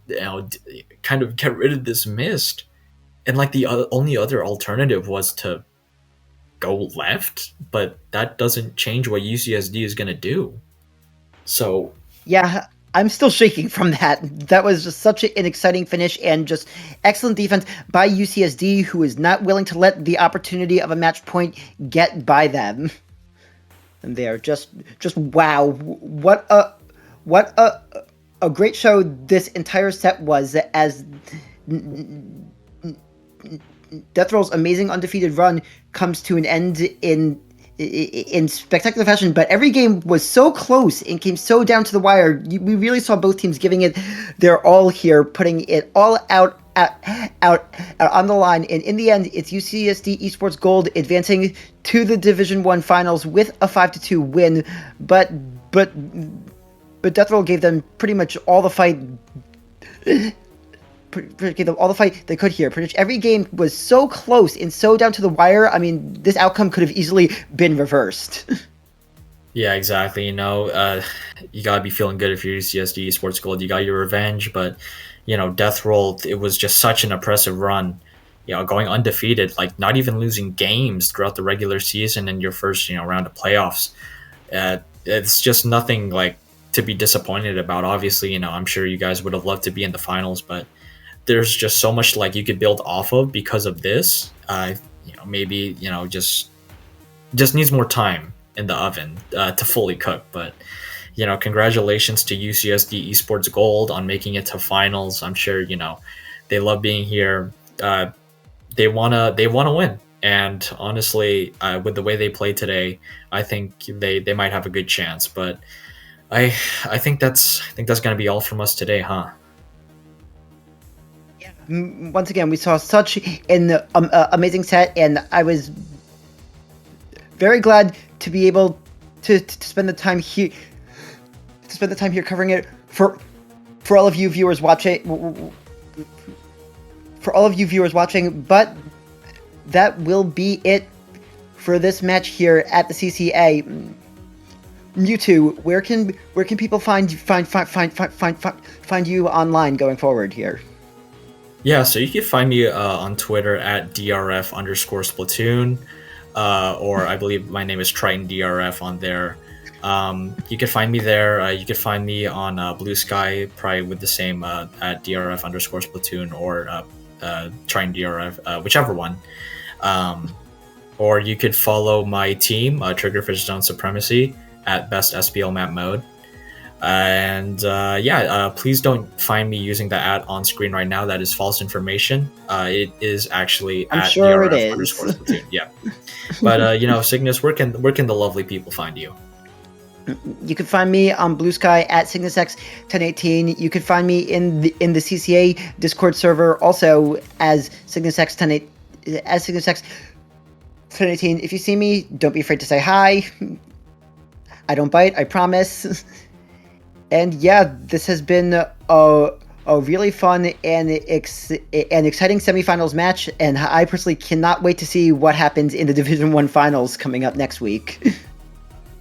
kind of get rid of this mist. And like, the only other alternative was to go left, but that doesn't change what UCSD is going to do. So Yeah, I'm still shaking from that. That was just such an exciting finish and just excellent defense by UCSD, who is not willing to let the opportunity of a match point get by them. And they are just wow. What a great show this entire set was, as Death Roll's amazing undefeated run comes to an end in spectacular fashion. But every game was so close and came so down to the wire. We really saw both teams giving it their all here, putting it all out on the line. And in the end, it's UCSD Esports Gold advancing to the Division 1 finals with a 5-2 win. But Death Roll gave them pretty much all the fight. Gave them all the fight they could here. Pretty much every game was so close and so down to the wire. I mean, this outcome could have easily been reversed. yeah, exactly. You gotta be feeling good if you're UCSD Esports Gold. You got your revenge, but Death Roll, it was just such an impressive run. Going undefeated, like not even losing games throughout the regular season in your first round of playoffs. It's just nothing like to be disappointed about. Obviously, I'm sure you guys would have loved to be in the finals, but there's just so much like you could build off of because of this. Maybe just needs more time in the oven to fully cook. But congratulations to UCSD Esports Gold on making it to finals. I'm sure they love being here. They wanna win. And honestly, with the way they played today, I think they might have a good chance. But I think that's gonna be all from us today, huh? Once again, we saw such an amazing set, and I was very glad to be able to spend the time here. To spend the time here covering it for all of you viewers watching. For all of you viewers watching, but that will be it for this match here at the CCA. Mewtwo, where can people find you online going forward here? Yeah, so you can find me on Twitter at DRF_Splatoon, or I believe my name is Triton DRF on there. You can find me there. You can find me on Blue Sky, probably with the same at DRF_Splatoon or Triton DRF, whichever one. Or you could follow my team, Triggerfish Zone Supremacy, at Best SPL Map Mode. And please don't find me using the @ on screen right now. That is false information. It is actually I'm at sure it DRF_Splatoon. Yeah. But Cygnus, where can the lovely people find you? You can find me on Blue Sky at CygnusX1018. You can find me in the CCA Discord server also as CygnusX1018. If you see me, don't be afraid to say hi. I don't bite, I promise. And yeah, this has been a really fun and exciting semifinals match, and I personally cannot wait to see what happens in the Division 1 finals coming up next week.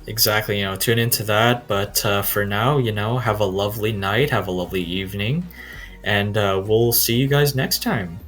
Exactly, tune into that. But for now, have a lovely night, have a lovely evening, and we'll see you guys next time.